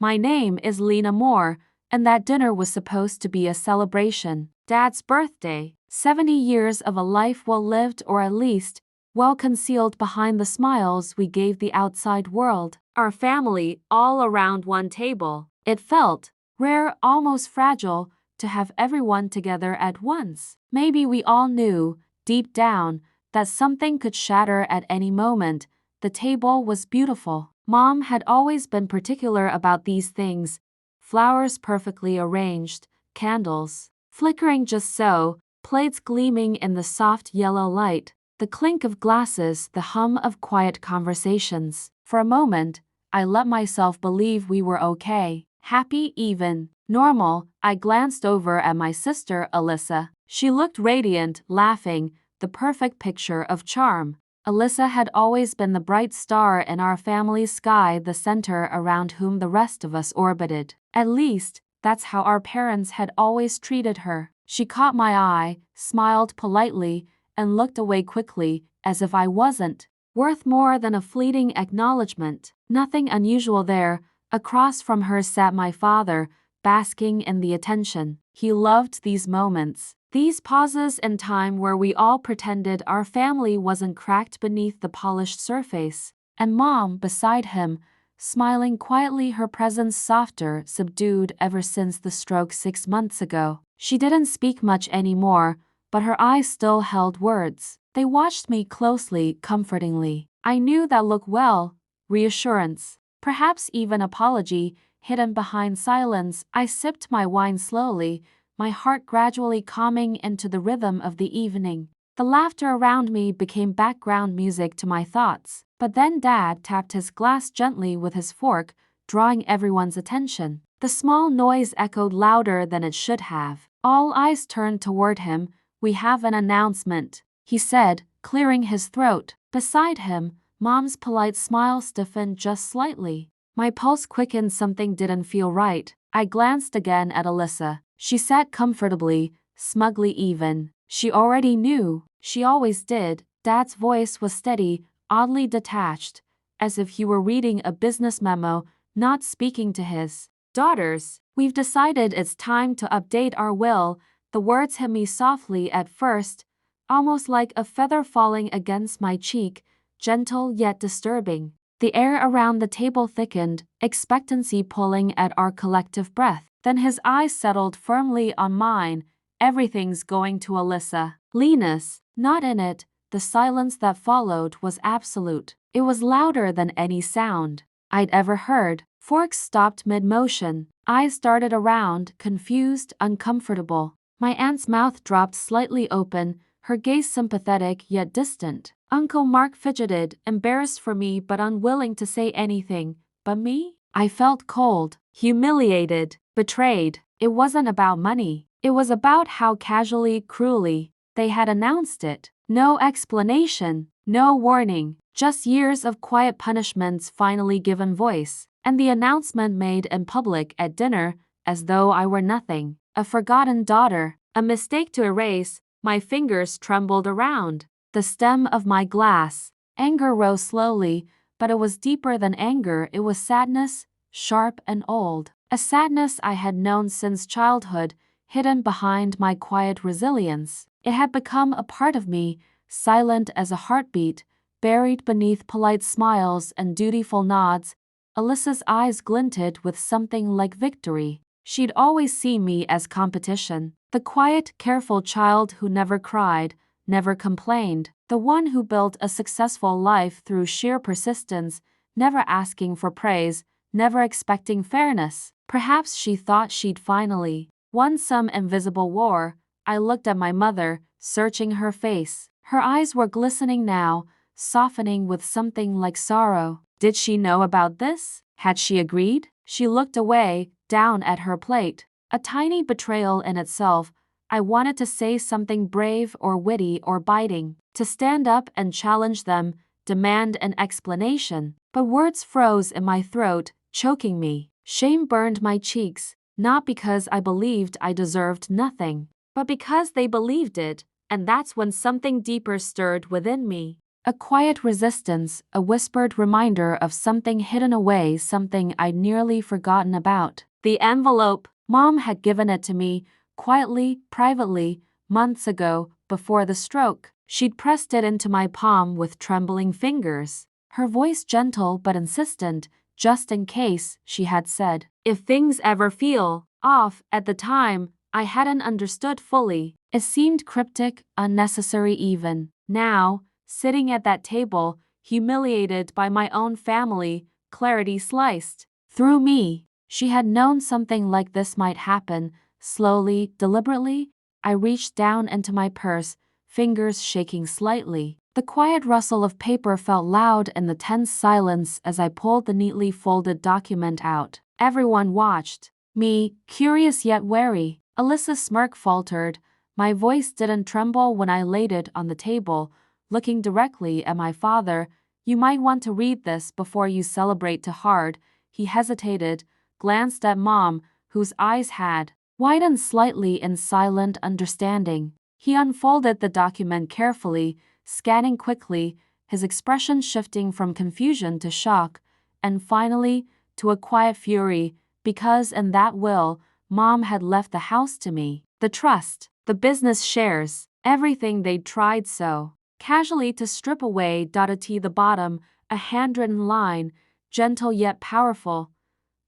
My name is Lena Moore, and that dinner was supposed to be a celebration. Dad's birthday. 70 years of a life well lived, or at least, well concealed behind the smiles we gave the outside world. Our family, all around one table. It felt rare, almost fragile, to have everyone together at once. Maybe we all knew, deep down, that something could shatter at any moment. The table was beautiful. Mom had always been particular about these things. Flowers perfectly arranged, candles flickering just so, plates gleaming in the soft yellow light, the clink of glasses, the hum of quiet conversations. For a moment, I let myself believe we were okay, happy, even normal. I glanced over at my sister, Alyssa. She looked radiant, laughing, the perfect picture of charm. Alyssa had always been the bright star in our family's sky, the center around whom the rest of us orbited. At least, that's how our parents had always treated her. She caught my eye, smiled politely, and looked away quickly, as if I wasn't worth more than a fleeting acknowledgement. Nothing unusual there. Across from her sat my father, basking in the attention. He loved these moments, these pauses in time where we all pretended our family wasn't cracked beneath the polished surface. And Mom, beside him, smiling quietly, her presence softer, subdued ever since the stroke 6 months ago. She didn't speak much anymore, but her eyes still held words. They watched me closely, comfortingly. I knew that look well, reassurance, perhaps even apology, hidden behind silence. I sipped my wine slowly, my heart gradually calming into the rhythm of the evening. The laughter around me became background music to my thoughts. But then Dad tapped his glass gently with his fork, drawing everyone's attention. The small noise echoed louder than it should have. All eyes turned toward him. "We have an announcement," he said, clearing his throat. Beside him, Mom's polite smile stiffened just slightly. My pulse quickened. Something didn't feel right. I glanced again at Alyssa. She sat comfortably, smugly even. She already knew. She always did. Dad's voice was steady, oddly detached, as if he were reading a business memo, not speaking to his daughters. "We've decided it's time to update our will." The words hit me softly at first, almost like a feather falling against my cheek, gentle yet disturbing. The air around the table thickened, expectancy pulling at our collective breath. Then his eyes settled firmly on mine. "Everything's going to Alyssa." Lena's not in it. The silence that followed was absolute. It was louder than any sound I'd ever heard. Forks stopped mid-motion. Eyes darted around, confused, uncomfortable. My aunt's mouth dropped slightly open, her gaze sympathetic yet distant. Uncle Mark fidgeted, embarrassed for me but unwilling to say anything. But me? I felt cold, humiliated, betrayed. It wasn't about money. It was about how casually, cruelly, they had announced it. No explanation, no warning, just years of quiet punishments finally given voice. And the announcement made in public at dinner, as though I were nothing. A forgotten daughter, a mistake to erase. My fingers trembled around the stem of my glass. Anger rose slowly, but it was deeper than anger. It was sadness, sharp and old. A sadness I had known since childhood, hidden behind my quiet resilience. It had become a part of me, silent as a heartbeat, buried beneath polite smiles and dutiful nods. Alyssa's eyes glinted with something like victory. She'd always seen me as competition. The quiet, careful child who never cried, never complained. The one who built a successful life through sheer persistence, never asking for praise, never expecting fairness. Perhaps she thought she'd finally won some invisible war. I looked at my mother, searching her face. Her eyes were glistening now, softening with something like sorrow. Did she know about this? Had she agreed? She looked away, down at her plate. A tiny betrayal in itself. I wanted to say something brave or witty or biting, to stand up and challenge them, demand an explanation. But words froze in my throat, choking me. Shame burned my cheeks, not because I believed I deserved nothing, but because they believed it, and that's when something deeper stirred within me. A quiet resistance, a whispered reminder of something hidden away, something I'd nearly forgotten about. The envelope. Mom had given it to me, quietly, privately, months ago, before the stroke. She'd pressed it into my palm with trembling fingers. Her voice gentle but insistent, just in case, she had said. If things ever feel off, at the time, I hadn't understood fully. It seemed cryptic, unnecessary even. Now, sitting at that table, humiliated by my own family, clarity sliced through me. She had known something like this might happen. Slowly, deliberately, I reached down into my purse, fingers shaking slightly. The quiet rustle of paper felt loud in the tense silence as I pulled the neatly folded document out. Everyone watched. Me, curious yet wary. Alyssa's smirk faltered. My voice didn't tremble when I laid it on the table, looking directly at my father. You might want to read this before you celebrate too hard. He hesitated, glanced at Mom, whose eyes had widened slightly in silent understanding. He unfolded the document carefully, scanning quickly, his expression shifting from confusion to shock, and finally, to a quiet fury, because in that will, Mom had left the house to me. The trust, the business shares, everything they'd tried so casually to strip away. T the bottom, a handwritten line, gentle yet powerful.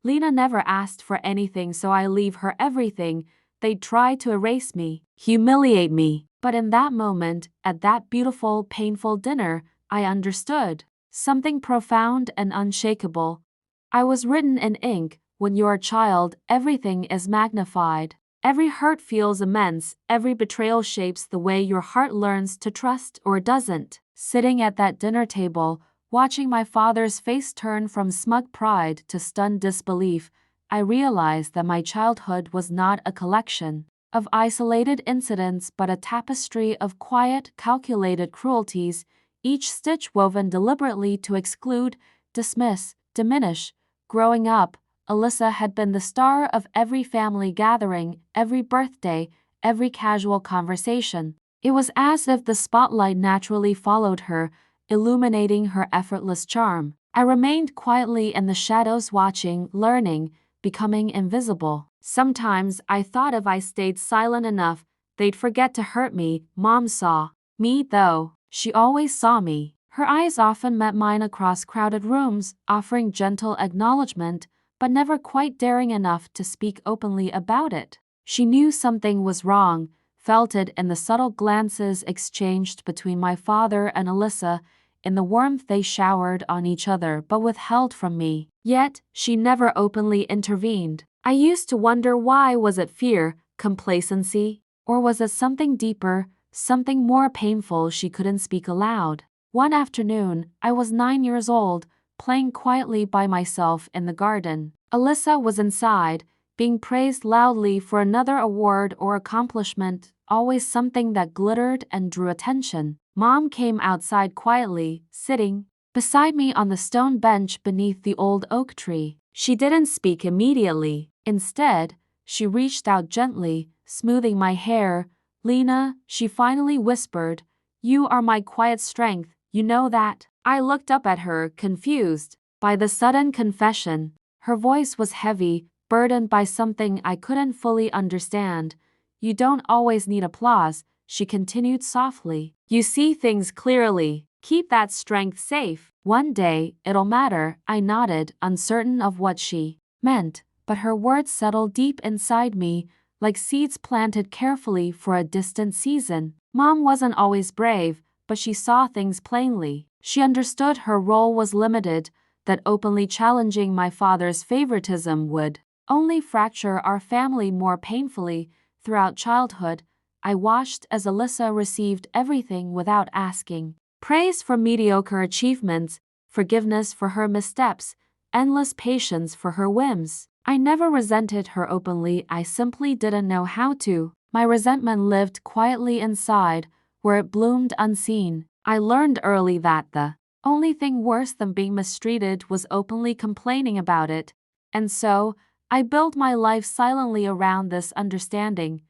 Lena never asked for anything, so I leave her everything. They tried to erase me, humiliate me. But in that moment, at that beautiful, painful dinner, I understood something profound and unshakable. I was written in ink. When you're a child, everything is magnified. Every hurt feels immense. Every betrayal shapes the way your heart learns to trust or doesn't. Sitting at that dinner table, watching my father's face turn from smug pride to stunned disbelief, I realized that my childhood was not a collection of isolated incidents but a tapestry of quiet, calculated cruelties, each stitch woven deliberately to exclude, dismiss, diminish. Growing up, Alyssa had been the star of every family gathering, every birthday, every casual conversation. It was as if the spotlight naturally followed her, illuminating her effortless charm. I remained quietly in the shadows, watching, learning, becoming invisible. Sometimes I thought if I stayed silent enough, they'd forget to hurt me. Mom saw me, though. She always saw me. Her eyes often met mine across crowded rooms, offering gentle acknowledgement, but never quite daring enough to speak openly about it. She knew something was wrong, felt it in the subtle glances exchanged between my father and Alyssa, in the warmth they showered on each other but withheld from me. Yet, she never openly intervened. I used to wonder, why? Was it fear, complacency, or was it something deeper, something more painful she couldn't speak aloud? One afternoon, I was 9 years old, playing quietly by myself in the garden. Alyssa was inside, being praised loudly for another award or accomplishment, always something that glittered and drew attention. Mom came outside quietly, sitting beside me on the stone bench beneath the old oak tree. She didn't speak immediately. Instead, she reached out gently, smoothing my hair. Lena, she finally whispered, you are my quiet strength, you know that? I looked up at her, confused by the sudden confession. Her voice was heavy, burdened by something I couldn't fully understand. You don't always need applause, she continued softly. You see things clearly. Keep that strength safe. One day, it'll matter. I nodded, uncertain of what she meant, but her words settled deep inside me, like seeds planted carefully for a distant season. Mom wasn't always brave, but she saw things plainly. She understood her role was limited, that openly challenging my father's favoritism would only fracture our family more painfully. Throughout childhood, I watched as Alyssa received everything without asking. Praise for mediocre achievements, forgiveness for her missteps, endless patience for her whims. I never resented her openly, I simply didn't know how to. My resentment lived quietly inside, where it bloomed unseen. I learned early that the only thing worse than being mistreated was openly complaining about it, and so I built my life silently around this understanding.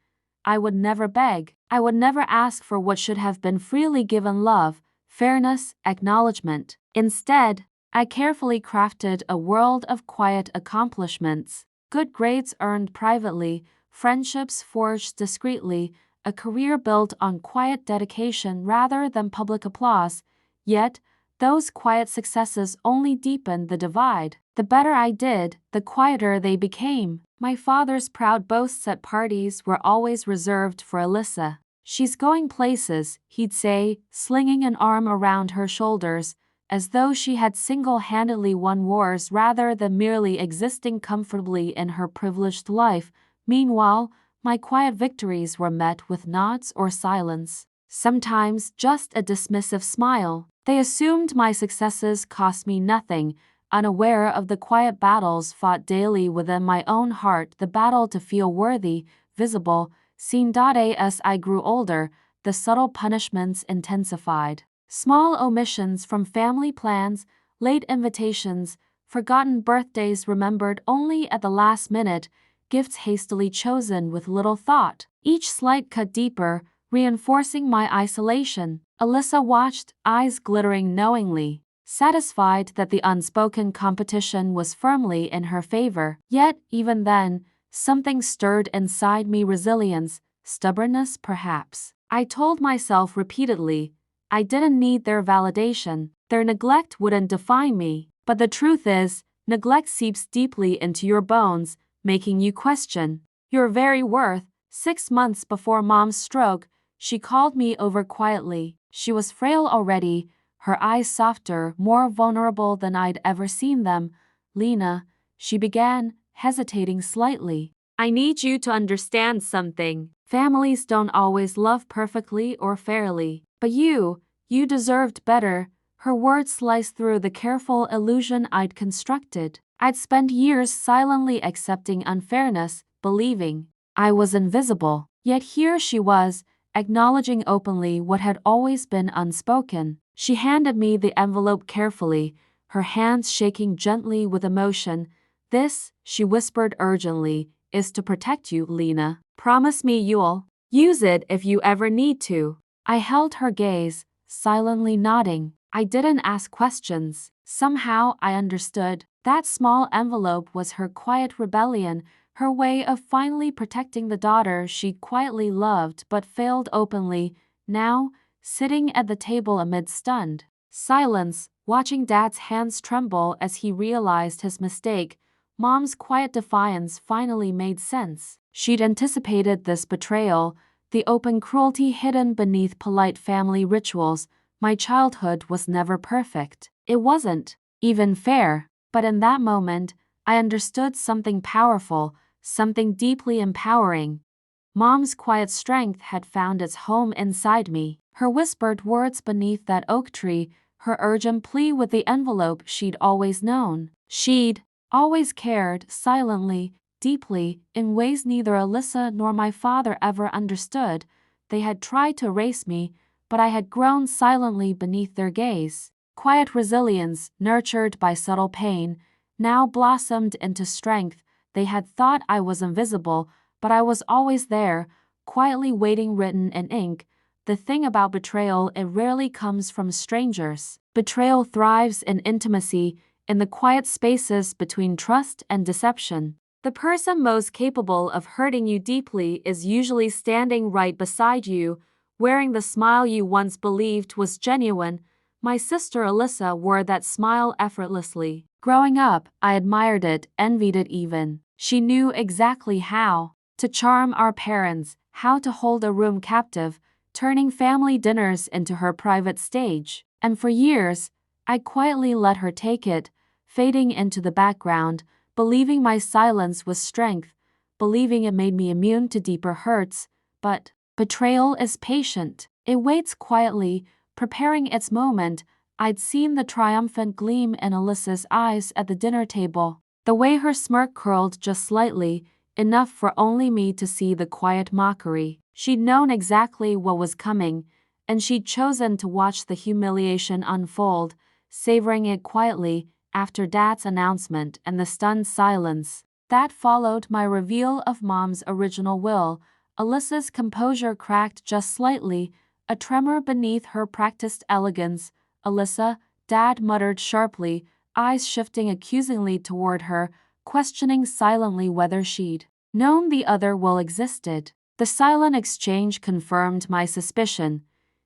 I would never beg. I would never ask for what should have been freely given: love, fairness, acknowledgement. Instead, I carefully crafted a world of quiet accomplishments, good grades earned privately, friendships forged discreetly, a career built on quiet dedication rather than public applause. Yet, those quiet successes only deepened the divide. The better I did, the quieter they became. My father's proud boasts at parties were always reserved for Alyssa. "She's going places," he'd say, slinging an arm around her shoulders, as though she had single-handedly won wars rather than merely existing comfortably in her privileged life. Meanwhile, my quiet victories were met with nods or silence, sometimes just a dismissive smile. They assumed my successes cost me nothing, unaware of the quiet battles fought daily within my own heart, the battle to feel worthy, visible, seen. As I grew older, the subtle punishments intensified. Small omissions from family plans, late invitations, forgotten birthdays remembered only at the last minute, gifts hastily chosen with little thought. Each slight cut deeper, reinforcing my isolation. Alyssa watched, eyes glittering knowingly, satisfied that the unspoken competition was firmly in her favor. Yet, even then, something stirred inside me, resilience, stubbornness perhaps. I told myself repeatedly, I didn't need their validation, their neglect wouldn't define me. But the truth is, neglect seeps deeply into your bones, making you question your very worth. 6 months before Mom's stroke, she called me over quietly. She was frail already, her eyes softer, more vulnerable than I'd ever seen them. "Lena," she began, hesitating slightly, "I need you to understand something. Families don't always love perfectly or fairly. But you deserved better." Her words sliced through the careful illusion I'd constructed. I'd spent years silently accepting unfairness, believing I was invisible. Yet here she was, acknowledging openly what had always been unspoken. She handed me the envelope carefully, her hands shaking gently with emotion. "This," she whispered urgently, "is to protect you, Lena. Promise me you'll use it if you ever need to." I held her gaze, silently nodding. I didn't ask questions. Somehow I understood. That small envelope was her quiet rebellion, her way of finally protecting the daughter she'd quietly loved but failed openly. Now, sitting at the table amid stunned silence, watching Dad's hands tremble as he realized his mistake, Mom's quiet defiance finally made sense. She'd anticipated this betrayal, the open cruelty hidden beneath polite family rituals. My childhood was never perfect. It wasn't even fair. But in that moment, I understood something powerful, something deeply empowering. Mom's quiet strength had found its home inside me. Her whispered words beneath that oak tree, her urgent plea with the envelope she'd always known. She'd always cared, silently, deeply, in ways neither Alyssa nor my father ever understood. They had tried to erase me, but I had grown silently beneath their gaze. Quiet resilience, nurtured by subtle pain, now blossomed into strength. They had thought I was invisible, but I was always there, quietly waiting, written in ink. The thing about betrayal, it rarely comes from strangers. Betrayal thrives in intimacy, in the quiet spaces between trust and deception. The person most capable of hurting you deeply is usually standing right beside you, wearing the smile you once believed was genuine. My sister Alyssa wore that smile effortlessly. Growing up, I admired it, envied it even. She knew exactly how to charm our parents, how to hold a room captive, turning family dinners into her private stage. And for years, I quietly let her take it, fading into the background, believing my silence was strength, believing it made me immune to deeper hurts. But betrayal is patient. It waits quietly, preparing its moment. I'd seen the triumphant gleam in Alyssa's eyes at the dinner table, the way her smirk curled just slightly, enough for only me to see the quiet mockery. She'd known exactly what was coming, and she'd chosen to watch the humiliation unfold, savoring it quietly. After Dad's announcement and the stunned silence that followed my reveal of Mom's original will, Alyssa's composure cracked just slightly, a tremor beneath her practiced elegance. "Alyssa," Dad muttered sharply, eyes shifting accusingly toward her, questioning silently whether she'd known the other will existed. The silent exchange confirmed my suspicion.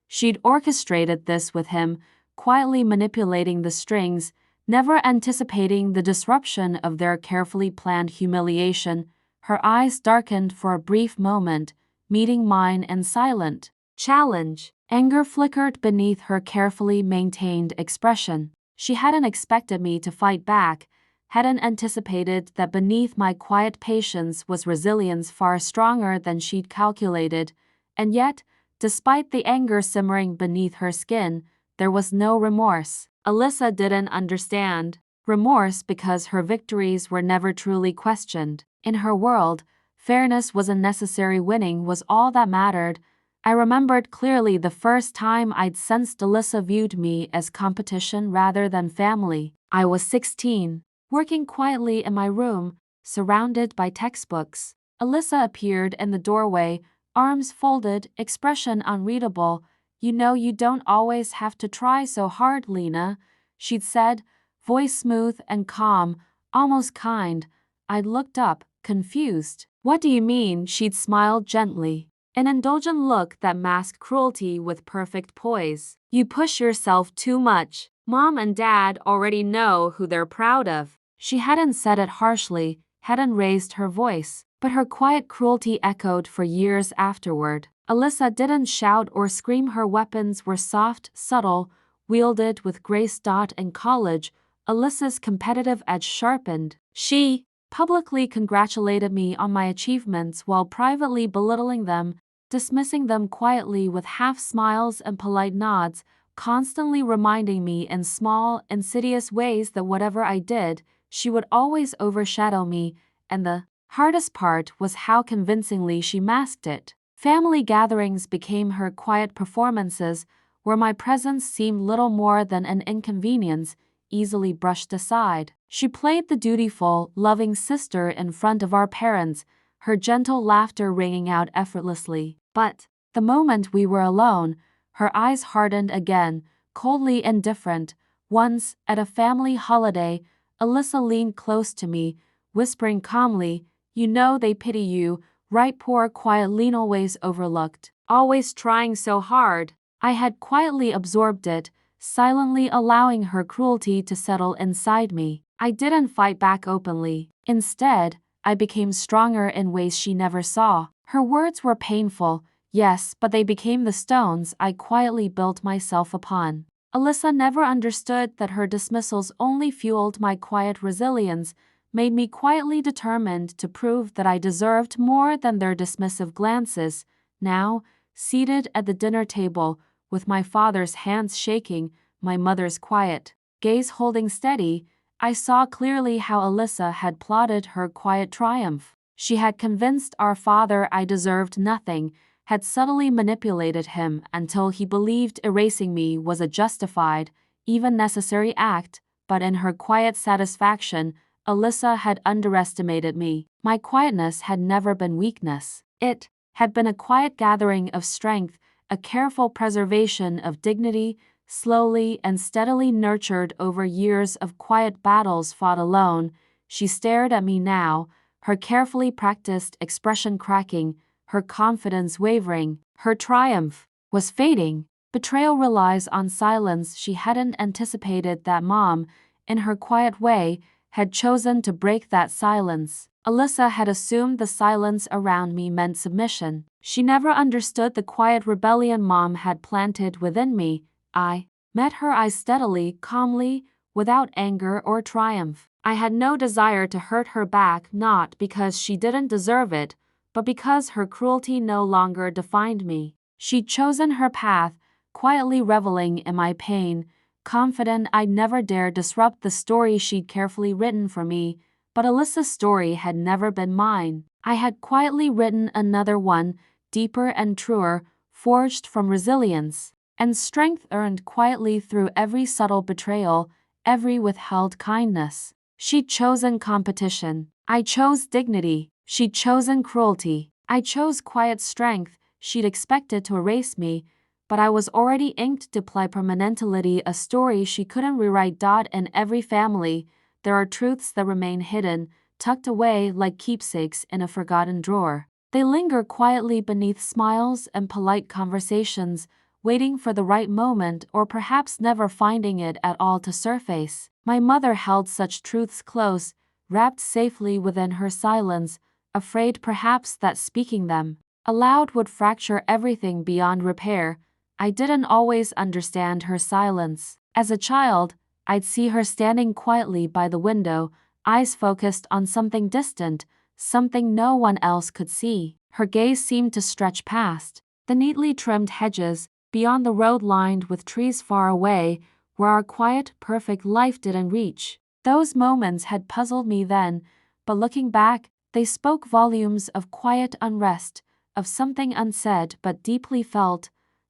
She'd orchestrated this with him, quietly manipulating the strings, never anticipating the disruption of their carefully planned humiliation. Her eyes darkened for a brief moment, meeting mine in silent challenge. Anger flickered beneath her carefully maintained expression. She hadn't expected me to fight back, hadn't anticipated that beneath my quiet patience was resilience far stronger than she'd calculated, and yet, despite the anger simmering beneath her skin, there was no remorse. Alyssa didn't understand remorse because her victories were never truly questioned. In her world, fairness wasn't necessary, winning was all that mattered. I remembered clearly the first time I'd sensed Alyssa viewed me as competition rather than family. I was 16, working quietly in my room, surrounded by textbooks. Alyssa appeared in the doorway, arms folded, expression unreadable. "You know you don't always have to try so hard, Lena," she'd said, voice smooth and calm, almost kind. I looked up, confused. "What do you mean?" She'd smiled gently, an indulgent look that masked cruelty with perfect poise. "You push yourself too much. Mom and Dad already know who they're proud of." She hadn't said it harshly, hadn't raised her voice, but her quiet cruelty echoed for years afterward. Alyssa didn't shout or scream. Her weapons were soft, subtle, wielded with grace. In college, Alyssa's competitive edge sharpened. She publicly congratulated me on my achievements while privately belittling them, dismissing them quietly with half smiles and polite nods, constantly reminding me in small, insidious ways that whatever I did, she would always overshadow me, and the hardest part was how convincingly she masked it. Family gatherings became her quiet performances, where my presence seemed little more than an inconvenience, easily brushed aside. She played the dutiful, loving sister in front of our parents, her gentle laughter ringing out effortlessly. But the moment we were alone, her eyes hardened again, coldly indifferent. Once, at a family holiday, Alyssa leaned close to me, whispering calmly, "You know they pity you, right? Poor quiet Lena, always overlooked, always trying so hard." I had quietly absorbed it, silently allowing her cruelty to settle inside me. I didn't fight back openly. Instead, I became stronger in ways she never saw. Her words were painful, yes, but they became the stones I quietly built myself upon. Alyssa never understood that her dismissals only fueled my quiet resilience, made me quietly determined to prove that I deserved more than their dismissive glances. Now, seated at the dinner table, with my father's hands shaking, my mother's quiet gaze holding steady, I saw clearly how Alyssa had plotted her quiet triumph. She had convinced our father I deserved nothing, had subtly manipulated him until he believed erasing me was a justified, even necessary act, but in her quiet satisfaction, Alyssa had underestimated me. My quietness had never been weakness. It had been a quiet gathering of strength, a careful preservation of dignity, slowly and steadily nurtured over years of quiet battles fought alone. She stared at me now, her carefully practiced expression cracking, her confidence wavering. Her triumph was fading. Betrayal relies on silence. She hadn't anticipated that Mom, in her quiet way, had chosen to break that silence. Alyssa had assumed the silence around me meant submission. She never understood the quiet rebellion Mom had planted within me. I met her eyes steadily, calmly, without anger or triumph. I had no desire to hurt her back, not because she didn't deserve it, but because her cruelty no longer defined me. She'd chosen her path, quietly reveling in my pain, confident I'd never dare disrupt the story she'd carefully written for me. But Alyssa's story had never been mine. I had quietly written another one, deeper and truer, forged from resilience and strength earned quietly through every subtle betrayal, every withheld kindness. She'd chosen competition. I chose dignity. She'd chosen cruelty. I chose quiet strength. She'd expected to erase me, but I was already inked to play permanently a story she couldn't rewrite. In every family, there are truths that remain hidden, tucked away like keepsakes in a forgotten drawer. They linger quietly beneath smiles and polite conversations, waiting for the right moment or perhaps never finding it at all to surface. My mother held such truths close, wrapped safely within her silence, afraid perhaps that speaking them aloud would fracture everything beyond repair. I didn't always understand her silence. As a child, I'd see her standing quietly by the window, eyes focused on something distant, something no one else could see. Her gaze seemed to stretch past the neatly trimmed hedges, beyond the road lined with trees far away, where our quiet, perfect life didn't reach. Those moments had puzzled me then, but looking back, they spoke volumes of quiet unrest, of something unsaid but deeply felt.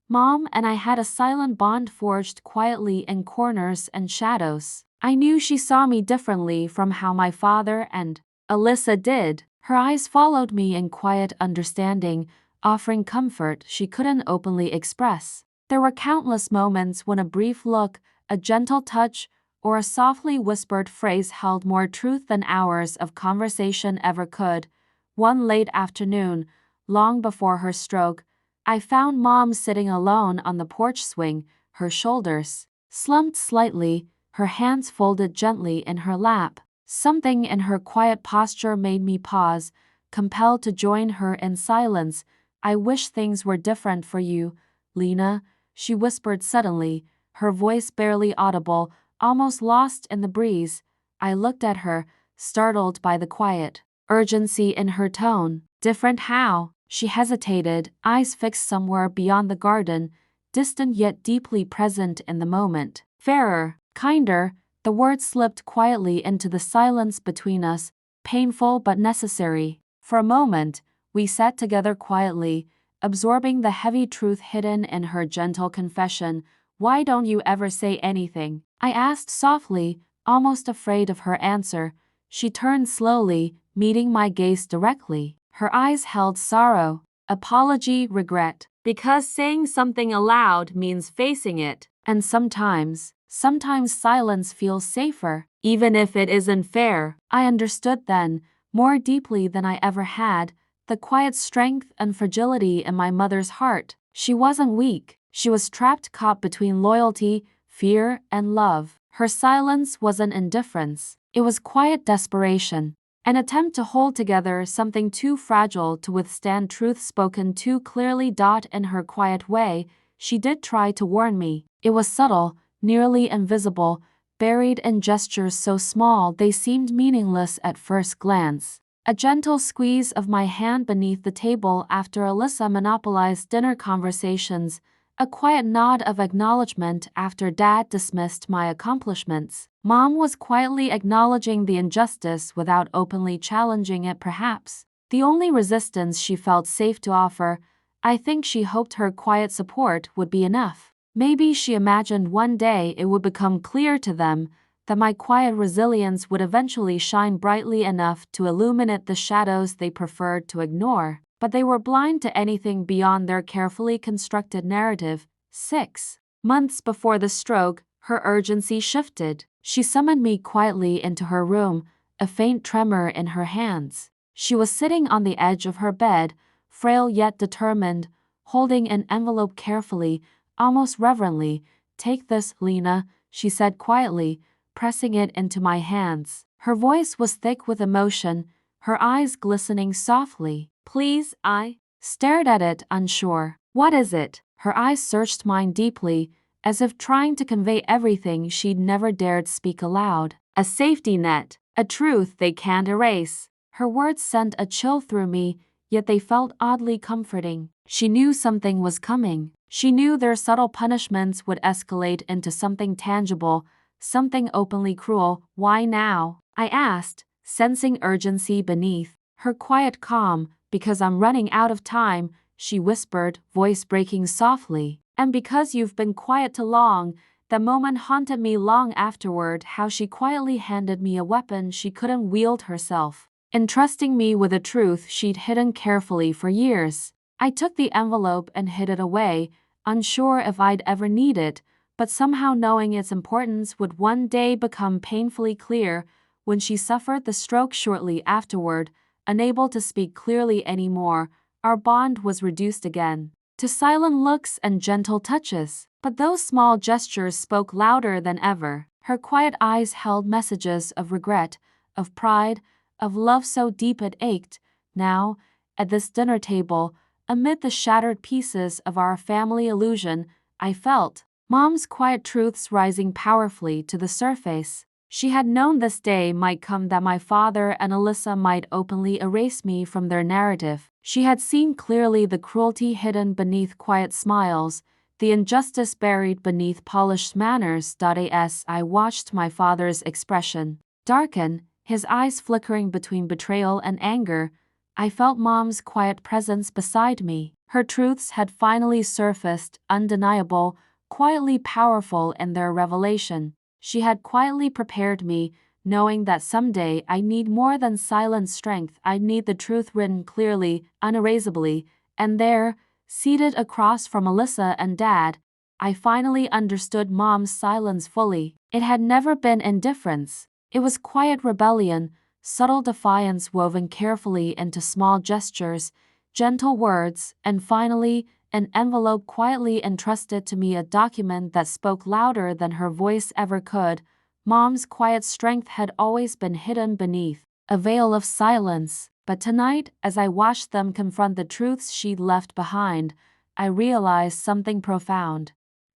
Mom and I had a silent bond forged quietly in corners and shadows. I knew she saw me differently from how my father and Alyssa did. Her eyes followed me in quiet understanding, offering comfort she couldn't openly express. There were countless moments when a brief look, a gentle touch, or a softly whispered phrase held more truth than hours of conversation ever could. One late afternoon, long before her stroke, I found Mom sitting alone on the porch swing, her shoulders slumped slightly, her hands folded gently in her lap. Something in her quiet posture made me pause, compelled to join her in silence. I wish things were different for you, Lena, she whispered suddenly, her voice barely audible, almost lost in the breeze. I looked at her, startled by the quiet urgency in her tone. Different how? She hesitated, eyes fixed somewhere beyond the garden, distant yet deeply present in the moment. Fairer, kinder, the words slipped quietly into the silence between us, painful but necessary. For a moment, we sat together quietly, absorbing the heavy truth hidden in her gentle confession. Why don't you ever say anything? I asked softly, almost afraid of her answer. She turned slowly, meeting my gaze directly. Her eyes held sorrow, apology, regret. Because saying something aloud means facing it, and sometimes silence feels safer, even if it isn't fair. I understood then, more deeply than I ever had, the quiet strength and fragility in my mother's heart. She wasn't weak, she was trapped, caught between loyalty, fear, and love. Her silence wasn't indifference, it was quiet desperation. An attempt to hold together something too fragile to withstand truth spoken too clearly. In her quiet way, she did try to warn me. It was subtle, nearly invisible, buried in gestures so small they seemed meaningless at first glance. A gentle squeeze of my hand beneath the table after Alyssa monopolized dinner conversations, a quiet nod of acknowledgement after Dad dismissed my accomplishments. Mom was quietly acknowledging the injustice without openly challenging it. Perhaps the only resistance she felt safe to offer. I think she hoped her quiet support would be enough. Maybe she imagined one day it would become clear to them that my quiet resilience would eventually shine brightly enough to illuminate the shadows they preferred to ignore. But they were blind to anything beyond their carefully constructed narrative. 6 months before the stroke, her urgency shifted. She summoned me quietly into her room, a faint tremor in her hands. She was sitting on the edge of her bed, frail yet determined, holding an envelope carefully, almost reverently. Take this, Lena, she said quietly, pressing it into my hands. Her voice was thick with emotion, her eyes glistening softly. Please, I stared at it, unsure. What is it? Her eyes searched mine deeply, as if trying to convey everything she'd never dared speak aloud. A safety net, a truth they can't erase. Her words sent a chill through me, yet they felt oddly comforting. She knew something was coming. She knew their subtle punishments would escalate into something tangible, something openly cruel. Why now? I asked, sensing urgency beneath her quiet calm. Because I'm running out of time, she whispered, voice breaking softly. And because you've been quiet too long. The moment haunted me long afterward. How she quietly handed me a weapon she couldn't wield herself, entrusting me with a truth she'd hidden carefully for years. I took the envelope and hid it away, unsure if I'd ever need it, but somehow knowing its importance would one day become painfully clear. When she suffered the stroke shortly afterward, unable to speak clearly anymore, our bond was reduced again to silent looks and gentle touches. But those small gestures spoke louder than ever. Her quiet eyes held messages of regret, of pride, of love so deep it ached. Now, at this dinner table, amid the shattered pieces of our family illusion, I felt Mom's quiet truths rising powerfully to the surface. She had known this day might come, that my father and Alyssa might openly erase me from their narrative. She had seen clearly the cruelty hidden beneath quiet smiles, the injustice buried beneath polished manners. As I watched my father's expression darken, his eyes flickering between betrayal and anger, I felt Mom's quiet presence beside me. Her truths had finally surfaced, undeniable, quietly powerful in their revelation. She had quietly prepared me, knowing that someday I'd need more than silent strength. I'd need the truth written clearly, unerasably. And there, seated across from Alyssa and Dad, I finally understood Mom's silence fully. It had never been indifference. It was quiet rebellion, subtle defiance woven carefully into small gestures, gentle words, and finally, an envelope quietly entrusted to me, a document that spoke louder than her voice ever could. Mom's quiet strength had always been hidden beneath a veil of silence, but tonight, as I watched them confront the truths she'd left behind, I realized something profound.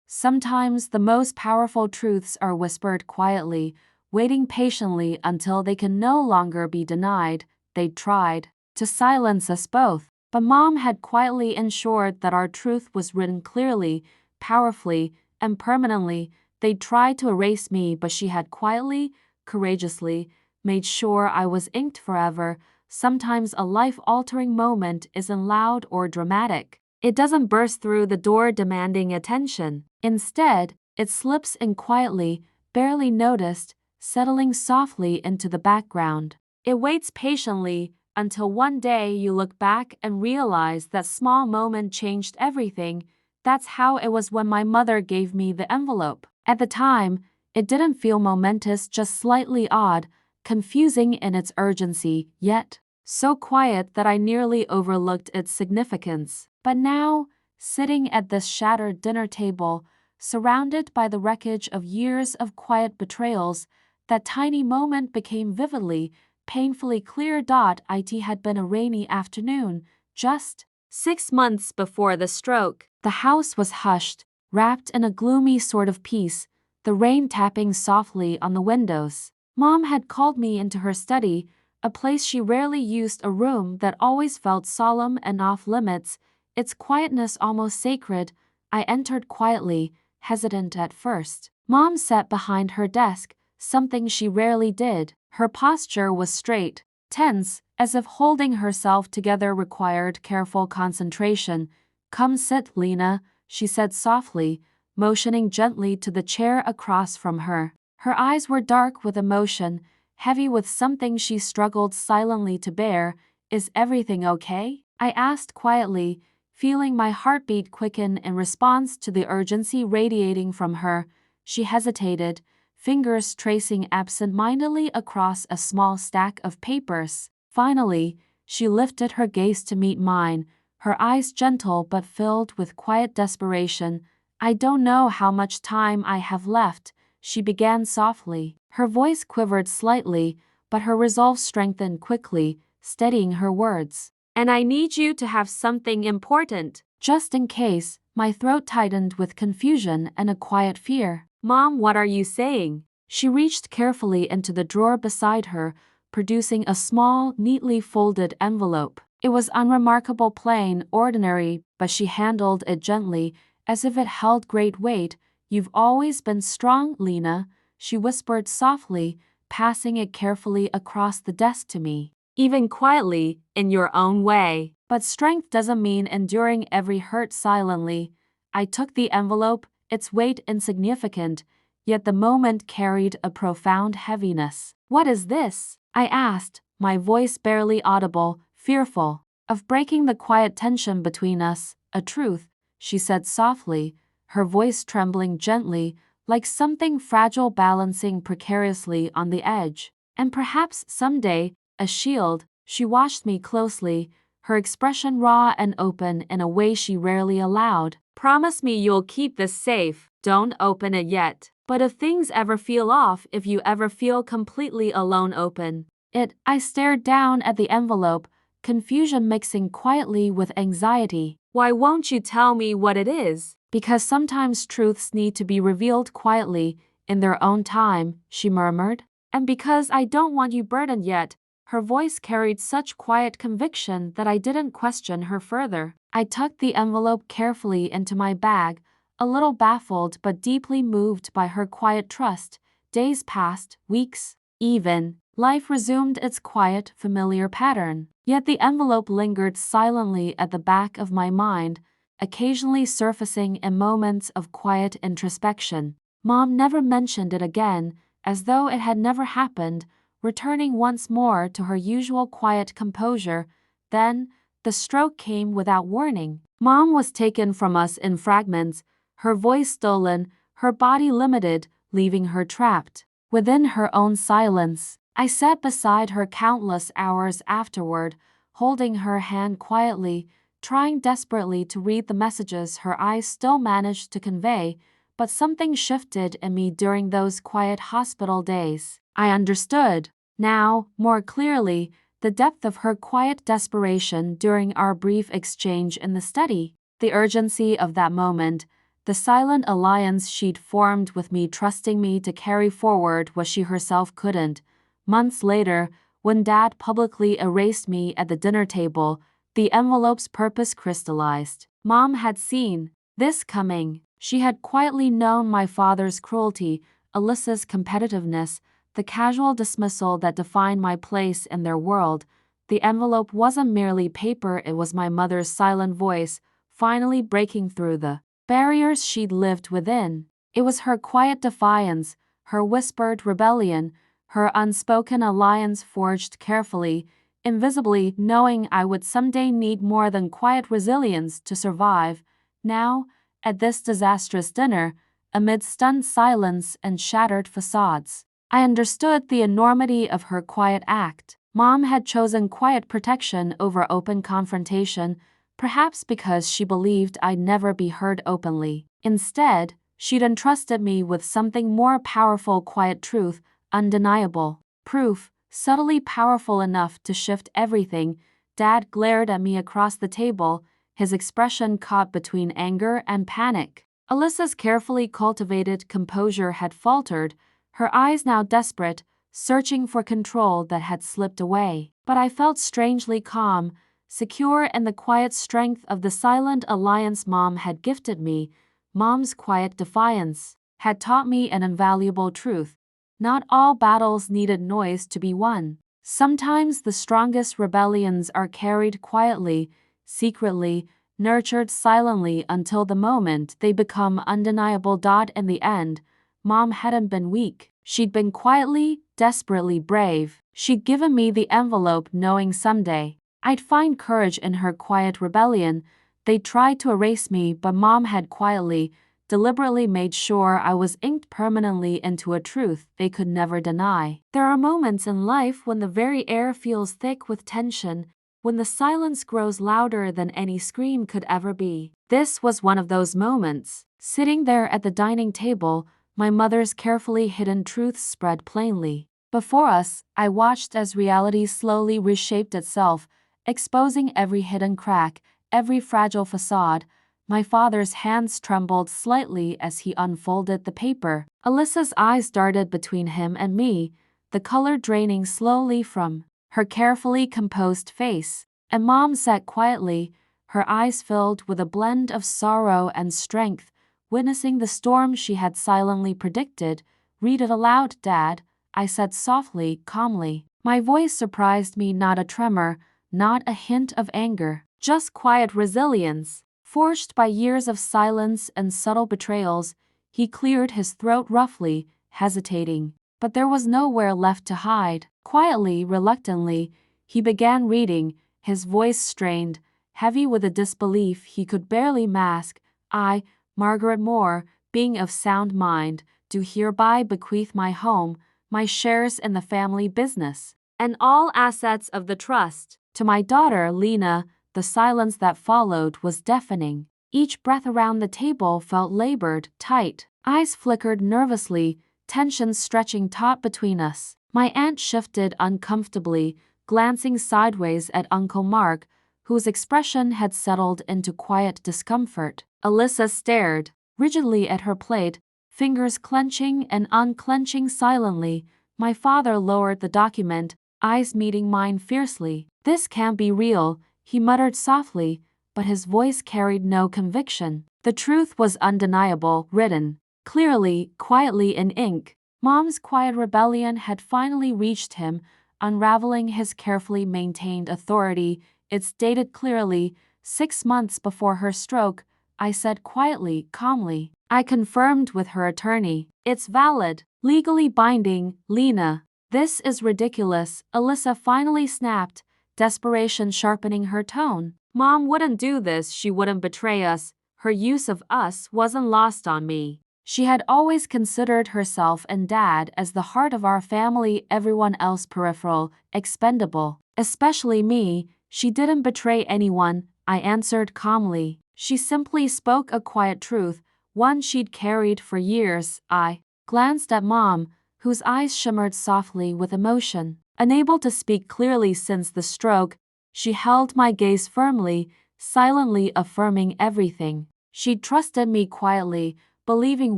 Sometimes the most powerful truths are whispered quietly, waiting patiently until they can no longer be denied. They tried to silence us both, but Mom had quietly ensured that our truth was written clearly, powerfully, and permanently. They tried to erase me, but she had quietly, courageously, made sure I was inked forever. Sometimes a life-altering moment isn't loud or dramatic. It doesn't burst through the door demanding attention. Instead, it slips in quietly, barely noticed, settling softly into the background. It waits patiently until one day you look back and realize that small moment changed everything. That's how it was when my mother gave me the envelope. At the time, it didn't feel momentous, just slightly odd, confusing in its urgency, yet so quiet that I nearly overlooked its significance. But now, sitting at this shattered dinner table, surrounded by the wreckage of years of quiet betrayals, that tiny moment became vividly, painfully clear. It had been a rainy afternoon, just 6 months before the stroke. The house was hushed, wrapped in a gloomy sort of peace, the rain tapping softly on the windows. Mom had called me into her study, a place she rarely used, a room that always felt solemn and off-limits, its quietness almost sacred. I entered quietly, hesitant at first. Mom sat behind her desk, something she rarely did. Her posture was straight, tense, as if holding herself together required careful concentration. "Come sit, Lena," she said softly, motioning gently to the chair across from her. Her eyes were dark with emotion, heavy with something she struggled silently to bear. "Is everything okay?" I asked quietly, feeling my heartbeat quicken in response to the urgency radiating from her. She hesitated, fingers tracing absent-mindedly across a small stack of papers. Finally, she lifted her gaze to meet mine, her eyes gentle but filled with quiet desperation. "I don't know how much time I have left," she began softly. Her voice quivered slightly, but her resolve strengthened quickly, steadying her words. "And I need you to have something important." Just in case, my throat tightened with confusion and a quiet fear. "Mom, what are you saying?" She reached carefully into the drawer beside her, producing a small, neatly folded envelope. It was unremarkable, plain, ordinary, but she handled it gently, as if it held great weight. "You've always been strong, Lena," she whispered softly, passing it carefully across the desk to me. "Even quietly, in your own way. But strength doesn't mean enduring every hurt silently." I took the envelope, its weight insignificant, yet the moment carried a profound heaviness. "What is this?" I asked, my voice barely audible, fearful of breaking the quiet tension between us. "A truth," she said softly, her voice trembling gently, like something fragile balancing precariously on the edge. And perhaps someday, a shield. She watched me closely, her expression raw and open in a way she rarely allowed. Promise me you'll keep this safe. Don't open it yet. But if things ever feel off, if you ever feel completely alone, open it. I stared down at the envelope, confusion mixing quietly with anxiety. Why won't you tell me what it is? Because sometimes truths need to be revealed quietly, in their own time, she murmured. And because I don't want you burdened yet. Her voice carried such quiet conviction that I didn't question her further. I tucked the envelope carefully into my bag, a little baffled but deeply moved by her quiet trust. Days passed, weeks, even. Life resumed its quiet, familiar pattern. Yet the envelope lingered silently at the back of my mind, occasionally surfacing in moments of quiet introspection. Mom never mentioned it again, as though it had never happened, returning once more to her usual quiet composure. Then, the stroke came without warning. Mom was taken from us in fragments, her voice stolen, her body limited, leaving her trapped within her own silence. I sat beside her countless hours afterward, holding her hand quietly, trying desperately to read the messages her eyes still managed to convey, but something shifted in me during those quiet hospital days. I understood, now, more clearly, the depth of her quiet desperation during our brief exchange in the study, the urgency of that moment, the silent alliance she'd formed with me, trusting me to carry forward what she herself couldn't. Months later, when Dad publicly erased me at the dinner table, the envelope's purpose crystallized. Mom had seen this coming. She had quietly known my father's cruelty, Alyssa's competitiveness, the casual dismissal that defined my place in their world. The envelope wasn't merely paper, it was my mother's silent voice, finally breaking through the barriers she'd lived within. It was her quiet defiance, her whispered rebellion, her unspoken alliance forged carefully, invisibly, knowing I would someday need more than quiet resilience to survive. Now, at this disastrous dinner, amid stunned silence and shattered facades, I understood the enormity of her quiet act. Mom had chosen quiet protection over open confrontation, perhaps because she believed I'd never be heard openly. Instead, she'd entrusted me with something more powerful: quiet truth, undeniable proof, subtly powerful enough to shift everything. Dad glared at me across the table, his expression caught between anger and panic. Alyssa's carefully cultivated composure had faltered, her eyes now desperate, searching for control that had slipped away. But I felt strangely calm, secure in the quiet strength of the silent alliance Mom had gifted me. Mom's quiet defiance had taught me an invaluable truth. Not all battles needed noise to be won. Sometimes the strongest rebellions are carried quietly, secretly, nurtured silently until the moment they become undeniable. In the end, Mom hadn't been weak. She'd been quietly, desperately brave. She'd given me the envelope knowing someday I'd find courage in her quiet rebellion. They tried to erase me, but Mom had quietly, deliberately made sure I was inked permanently into a truth they could never deny. There are moments in life when the very air feels thick with tension, when the silence grows louder than any scream could ever be. This was one of those moments. Sitting there at the dining table, my mother's carefully hidden truths spread plainly before us. I watched as reality slowly reshaped itself, exposing every hidden crack, every fragile facade. My father's hands trembled slightly as he unfolded the paper. Alyssa's eyes darted between him and me, the color draining slowly from her carefully composed face. And Mom sat quietly, her eyes filled with a blend of sorrow and strength, witnessing the storm she had silently predicted. "Read it aloud, Dad," I said softly, calmly. My voice surprised me, not a tremor, not a hint of anger, just quiet resilience. Forged by years of silence and subtle betrayals, he cleared his throat roughly, hesitating. But there was nowhere left to hide. Quietly, reluctantly, he began reading, his voice strained, heavy with a disbelief he could barely mask. I, Margaret Moore, being of sound mind, do hereby bequeath my home, my shares in the family business, and all assets of the trust, to my daughter Lena. The silence that followed was deafening. Each breath around the table felt labored, tight. Eyes flickered nervously, tension stretching taut between us. My aunt shifted uncomfortably, glancing sideways at Uncle Mark, whose expression had settled into quiet discomfort. Alyssa stared rigidly at her plate, fingers clenching and unclenching silently. My father lowered the document, eyes meeting mine fiercely. "This can't be real," he muttered softly, but his voice carried no conviction. The truth was undeniable, written clearly, quietly in ink. Mom's quiet rebellion had finally reached him, unraveling his carefully maintained authority. It stated clearly, 6 months before her stroke. I said quietly, calmly. I confirmed with her attorney. "It's valid, legally binding, Lena." "This is ridiculous," Alyssa finally snapped, desperation sharpening her tone. "Mom wouldn't do this, she wouldn't betray us." Her use of "us" wasn't lost on me. She had always considered herself and Dad as the heart of our family, everyone else peripheral, expendable. Especially me. "She didn't betray anyone," I answered calmly. "She simply spoke a quiet truth, one she'd carried for years." I glanced at Mom, whose eyes shimmered softly with emotion. Unable to speak clearly since the stroke, she held my gaze firmly, silently affirming everything. She'd trusted me quietly, believing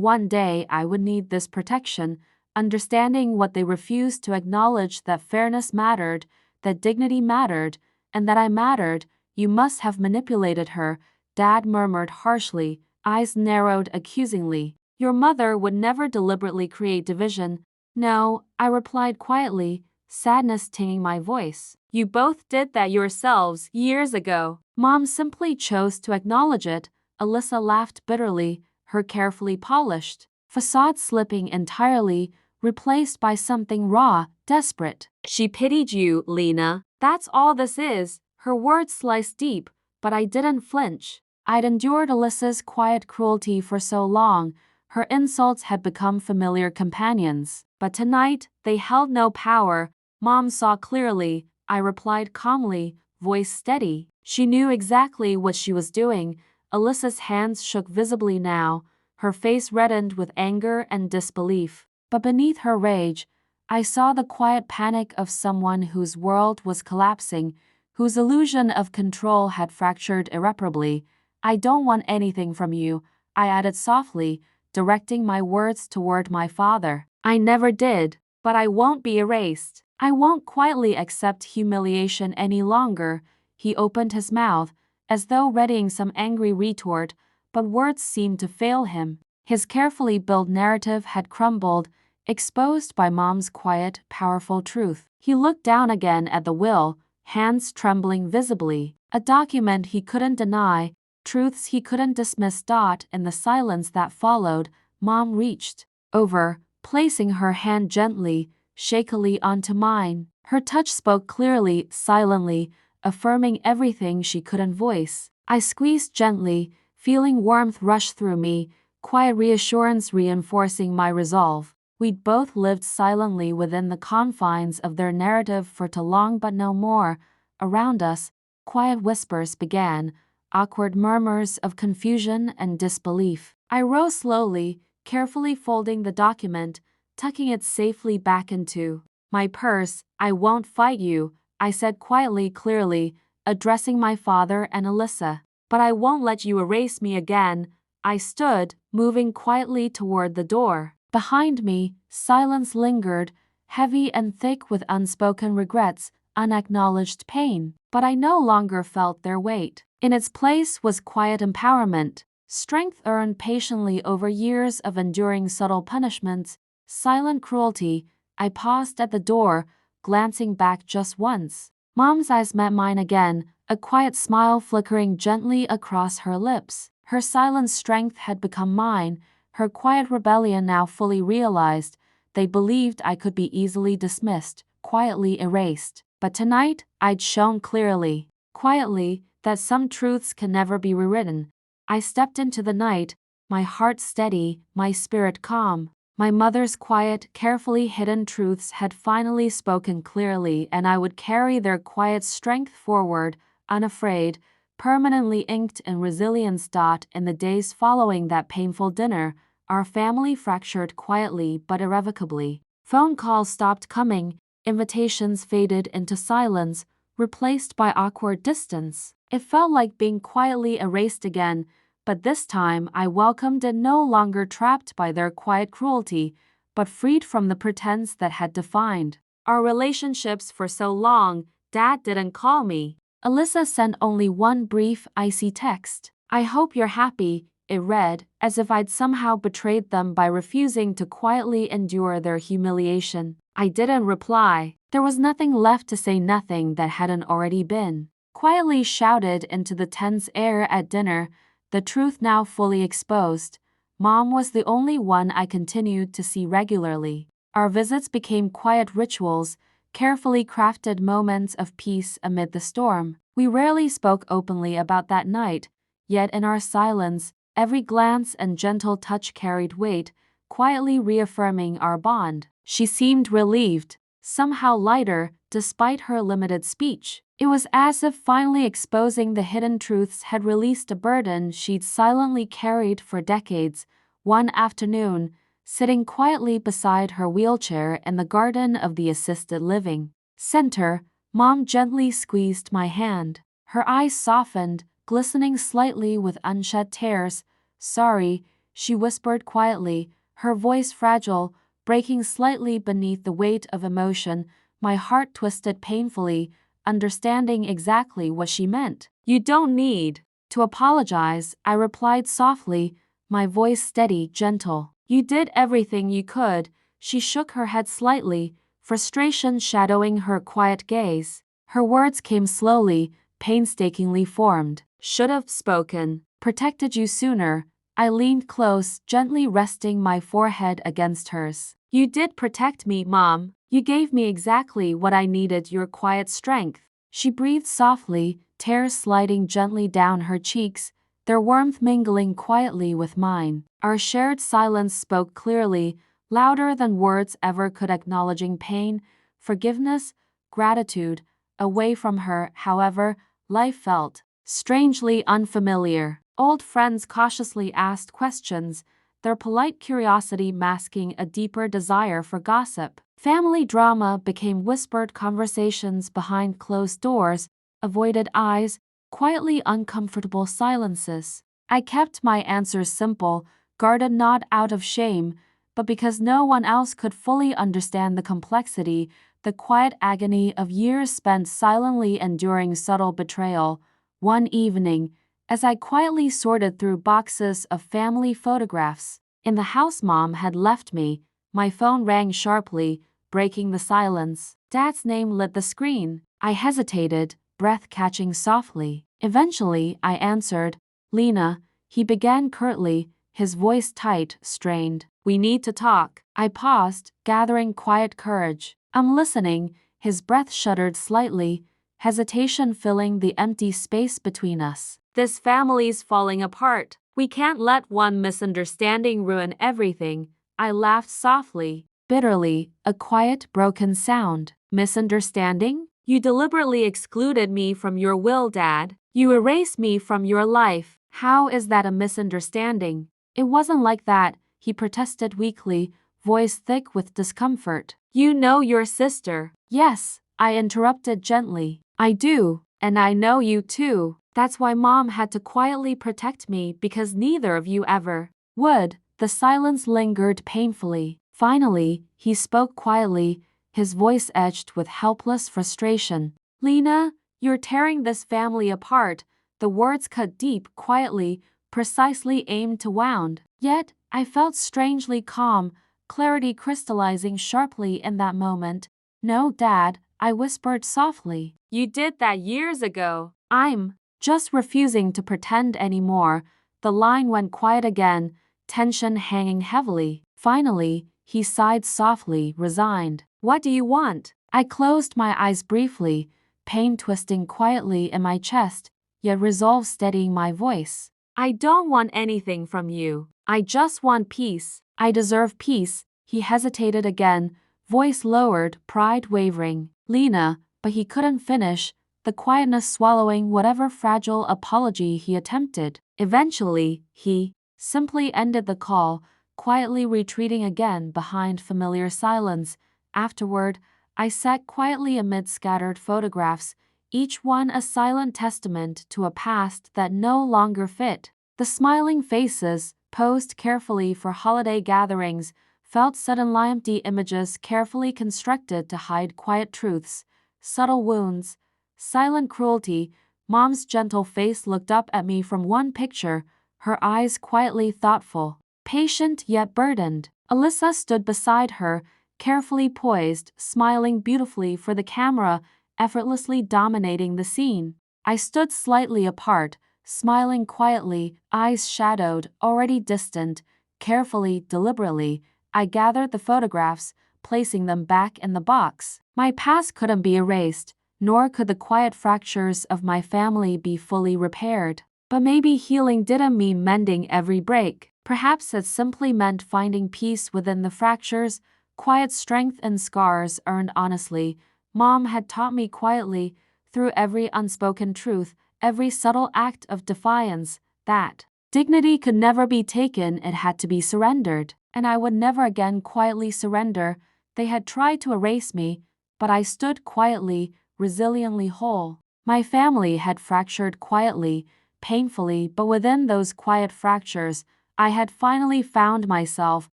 one day I would need this protection, understanding what they refused to acknowledge, that fairness mattered, that dignity mattered, and that I mattered. "You must have manipulated her," Dad murmured harshly, eyes narrowed accusingly. "Your mother would never deliberately create division." "No," I replied quietly, sadness tinging my voice. "You both did that yourselves years ago." Mom simply chose to acknowledge it. Alyssa laughed bitterly, her carefully polished facade slipping entirely, replaced by something raw, desperate. "She pitied you, Lena. That's all this is." Her words sliced deep, but I didn't flinch. I'd endured Alyssa's quiet cruelty for so long. Her insults had become familiar companions. But tonight, they held no power. Mom saw clearly, I replied calmly, voice steady. She knew exactly what she was doing. Alyssa's hands shook visibly now, her face reddened with anger and disbelief. But beneath her rage, I saw the quiet panic of someone whose world was collapsing, whose illusion of control had fractured irreparably. "I don't want anything from you," I added softly, directing my words toward my father. "I never did, but I won't be erased. I won't quietly accept humiliation any longer." He opened his mouth, as though readying some angry retort, but words seemed to fail him. His carefully built narrative had crumbled, exposed by Mom's quiet, powerful truth. He looked down again at the will, hands trembling visibly. A document he couldn't deny, truths he couldn't dismiss. In the silence that followed, Mom reached over, placing her hand gently, shakily onto mine. Her touch spoke clearly, silently, affirming everything she couldn't voice. I squeezed gently, feeling warmth rush through me, quiet reassurance reinforcing my resolve. We'd both lived silently within the confines of their narrative for too long, but no more. Around us, quiet whispers began, awkward murmurs of confusion and disbelief. I rose slowly, carefully folding the document, tucking it safely back into my purse. "I won't fight you," I said quietly, clearly, addressing my father and Alyssa. "But I won't let you erase me again." I stood, moving quietly toward the door. Behind me, silence lingered, heavy and thick with unspoken regrets, unacknowledged pain. But I no longer felt their weight. In its place was quiet empowerment, strength earned patiently over years of enduring subtle punishments, silent cruelty. I paused at the door, glancing back just once. Mom's eyes met mine again, a quiet smile flickering gently across her lips. Her silent strength had become mine, her quiet rebellion now fully realized. They believed I could be easily dismissed, quietly erased. But tonight, I'd shown clearly, quietly, that some truths can never be rewritten, I stepped into the night, my heart steady, my spirit calm. My mother's quiet, carefully hidden truths had finally spoken clearly, and I would carry their quiet strength forward, unafraid, permanently inked in resilience. In the days following that painful dinner, our family fractured quietly but irrevocably. Phone calls stopped coming, invitations faded into silence, replaced by awkward distance. It felt like being quietly erased again, but this time I welcomed it, no longer trapped by their quiet cruelty, but freed from the pretense that had defined our relationships for so long. Dad didn't call me. Alyssa sent only one brief, icy text. "I hope you're happy," it read, as if I'd somehow betrayed them by refusing to quietly endure their humiliation. I didn't reply. There was nothing left to say, nothing that hadn't already been quietly shouted into the tense air at dinner. The truth now fully exposed. Mom was the only one I continued to see regularly. Our visits became quiet rituals, carefully crafted moments of peace amid the storm. We rarely spoke openly about that night, yet in our silence, every glance and gentle touch carried weight, quietly reaffirming our bond. She seemed relieved, somehow lighter, despite her limited speech. It was as if finally exposing the hidden truths had released a burden she'd silently carried for decades. One afternoon, sitting quietly beside her wheelchair in the garden of the assisted living center, Mom gently squeezed my hand. Her eyes softened, glistening slightly with unshed tears. "Sorry," she whispered quietly, her voice fragile, breaking slightly beneath the weight of emotion. My heart twisted painfully, understanding exactly what she meant. "You don't need to apologize," I replied softly, my voice steady, gentle. "You did everything you could." She shook her head slightly, frustration shadowing her quiet gaze. Her words came slowly, painstakingly formed. "Should have spoken. Protected you sooner." I leaned close, gently resting my forehead against hers. "You did protect me, Mom. You gave me exactly what I needed, your quiet strength." She breathed softly, tears sliding gently down her cheeks, their warmth mingling quietly with mine. Our shared silence spoke clearly, louder than words ever could, acknowledging pain, forgiveness, gratitude. Away from her, however, life felt strangely unfamiliar. Old friends cautiously asked questions, their polite curiosity masking a deeper desire for gossip. Family drama became whispered conversations behind closed doors, avoided eyes, quietly uncomfortable silences. I kept my answers simple, guarded not out of shame, but because no one else could fully understand the complexity, the quiet agony of years spent silently enduring subtle betrayal. One evening, as I quietly sorted through boxes of family photographs in the house Mom had left me, my phone rang sharply, breaking the silence. Dad's name lit the screen. I hesitated, breath catching softly. Eventually, I answered. "Lena," he began curtly, his voice tight, strained. "We need to talk." I paused, gathering quiet courage. "I'm listening." His breath shuddered slightly, hesitation filling the empty space between us. "This family's falling apart. We can't let one misunderstanding ruin everything." I laughed softly, bitterly, a quiet, broken sound. "Misunderstanding? You deliberately excluded me from your will, Dad. You erased me from your life. How is that a misunderstanding?" "It wasn't like that," he protested weakly, voice thick with discomfort. "You know your sister." "Yes," I interrupted gently. "I do, and I know you too. That's why Mom had to quietly protect me, because neither of you ever would." The silence lingered painfully. Finally, he spoke quietly, his voice edged with helpless frustration. "Lena, you're tearing this family apart." The words cut deep, quietly, precisely aimed to wound. Yet, I felt strangely calm, clarity crystallizing sharply in that moment. "No, Dad," I whispered softly. "You did that years ago." "I'm just refusing to pretend anymore." The line went quiet again, tension hanging heavily. Finally, he sighed softly, resigned. "What do you want?" I closed my eyes briefly, pain twisting quietly in my chest, yet resolve steadying my voice. I don't want anything from you. I just want peace. I deserve peace. He hesitated again, voice lowered, pride wavering. Lena, but he couldn't finish, the quietness swallowing whatever fragile apology he attempted. Eventually, he simply ended the call, quietly retreating again behind familiar silence. Afterward, I sat quietly amid scattered photographs, each one a silent testament to a past that no longer fit. The smiling faces, posed carefully for holiday gatherings, felt suddenly empty images carefully constructed to hide quiet truths, subtle wounds, silent cruelty. Mom's gentle face looked up at me from one picture, her eyes quietly thoughtful, patient yet burdened. Alyssa stood beside her, carefully poised, smiling beautifully for the camera, effortlessly dominating the scene. I stood slightly apart, smiling quietly, eyes shadowed, already distant. Carefully, deliberately, I gathered the photographs, placing them back in the box. My past couldn't be erased, nor could the quiet fractures of my family be fully repaired. But maybe healing didn't mean mending every break. Perhaps it simply meant finding peace within the fractures, quiet strength and scars earned honestly. Mom had taught me quietly, through every unspoken truth, every subtle act of defiance, that dignity could never be taken, it had to be surrendered. And I would never again quietly surrender. They had tried to erase me, but I stood quietly, resiliently whole. My family had fractured quietly, painfully, but within those quiet fractures, I had finally found myself.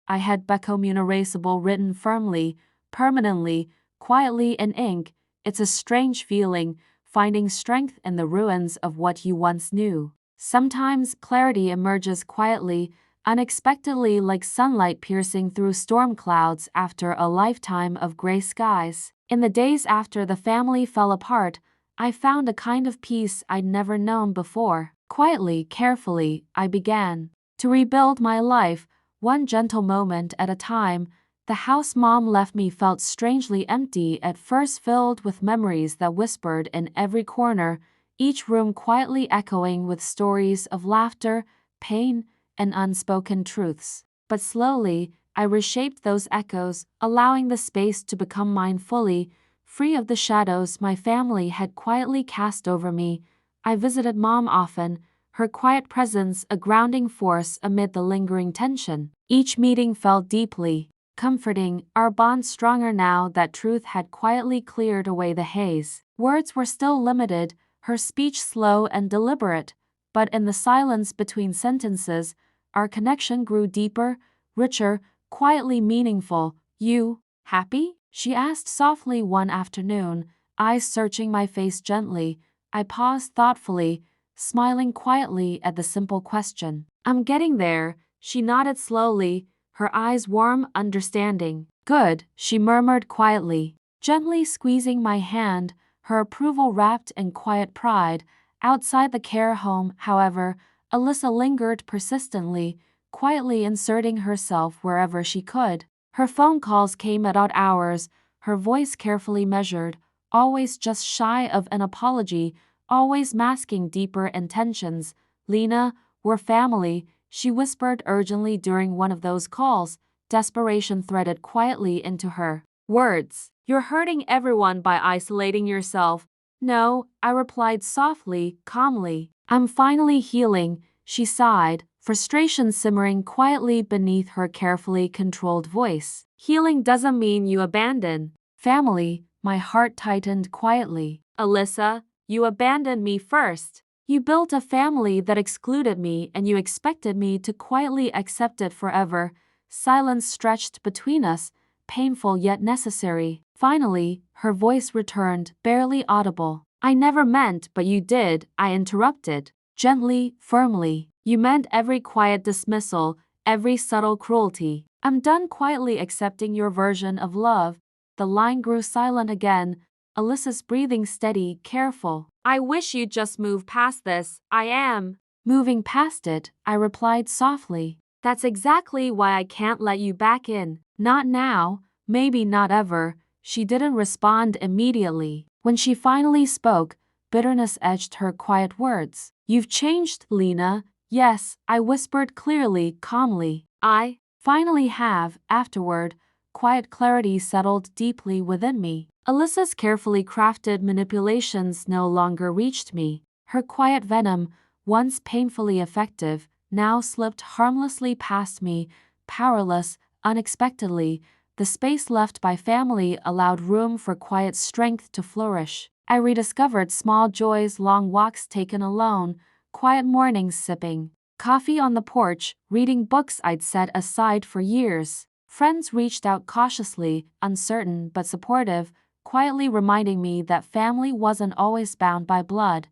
I had become erasable, written firmly, permanently, quietly in ink. It's a strange feeling, finding strength in the ruins of what you once knew. Sometimes clarity emerges quietly, unexpectedly, like sunlight piercing through storm clouds after a lifetime of gray skies. In the days after the family fell apart, I found a kind of peace I'd never known before. Quietly, carefully, I began to rebuild my life, one gentle moment at a time. The house Mom left me felt strangely empty at first, filled with memories that whispered in every corner, each room quietly echoing with stories of laughter, pain, and unspoken truths. But slowly, I reshaped those echoes, allowing the space to become mine fully, free of the shadows my family had quietly cast over me. I visited Mom often, her quiet presence a grounding force amid the lingering tension. Each meeting felt deeply comforting, our bond stronger now that truth had quietly cleared away the haze. Words were still limited, her speech slow and deliberate, but in the silence between sentences, our connection grew deeper, richer, quietly meaningful. You happy? She asked softly one afternoon, eyes searching my face gently. I paused thoughtfully, smiling quietly at the simple question. I'm getting there, she nodded slowly, her eyes warm, understanding. Good, she murmured quietly, gently squeezing my hand, her approval wrapped in quiet pride. Outside the care home, however, Alyssa lingered persistently, quietly inserting herself wherever she could. Her phone calls came at odd hours, her voice carefully measured, always just shy of an apology, always masking deeper intentions. Lena, we're family, she whispered urgently during one of those calls, desperation threaded quietly into her words. You're hurting everyone by isolating yourself. No, I replied softly, calmly. I'm finally healing, she sighed, frustration simmering quietly beneath her carefully controlled voice. Healing doesn't mean you abandon family, my heart tightened quietly. Alyssa, you abandoned me first. You built a family that excluded me and you expected me to quietly accept it forever. Silence stretched between us, painful yet necessary. Finally, her voice returned, barely audible. I never meant, but you did, I interrupted. Gently, firmly. You meant every quiet dismissal, every subtle cruelty. I'm done quietly accepting your version of love. The line grew silent again, Alyssa's breathing steady, careful. I wish you'd just move past this. I am moving past it, I replied softly. That's exactly why I can't let you back in. Not now, maybe not ever. She didn't respond immediately. When she finally spoke, bitterness edged her quiet words. You've changed, Lena. Yes, I whispered clearly, calmly. I finally have, afterward. Quiet clarity settled deeply within me. Alyssa's carefully crafted manipulations no longer reached me. Her quiet venom, once painfully effective, now slipped harmlessly past me, powerless, unexpectedly. The space left by family allowed room for quiet strength to flourish. I rediscovered small joys, long walks taken alone, quiet mornings sipping coffee on the porch, reading books I'd set aside for years. Friends reached out cautiously, uncertain but supportive, quietly reminding me that family wasn't always bound by blood.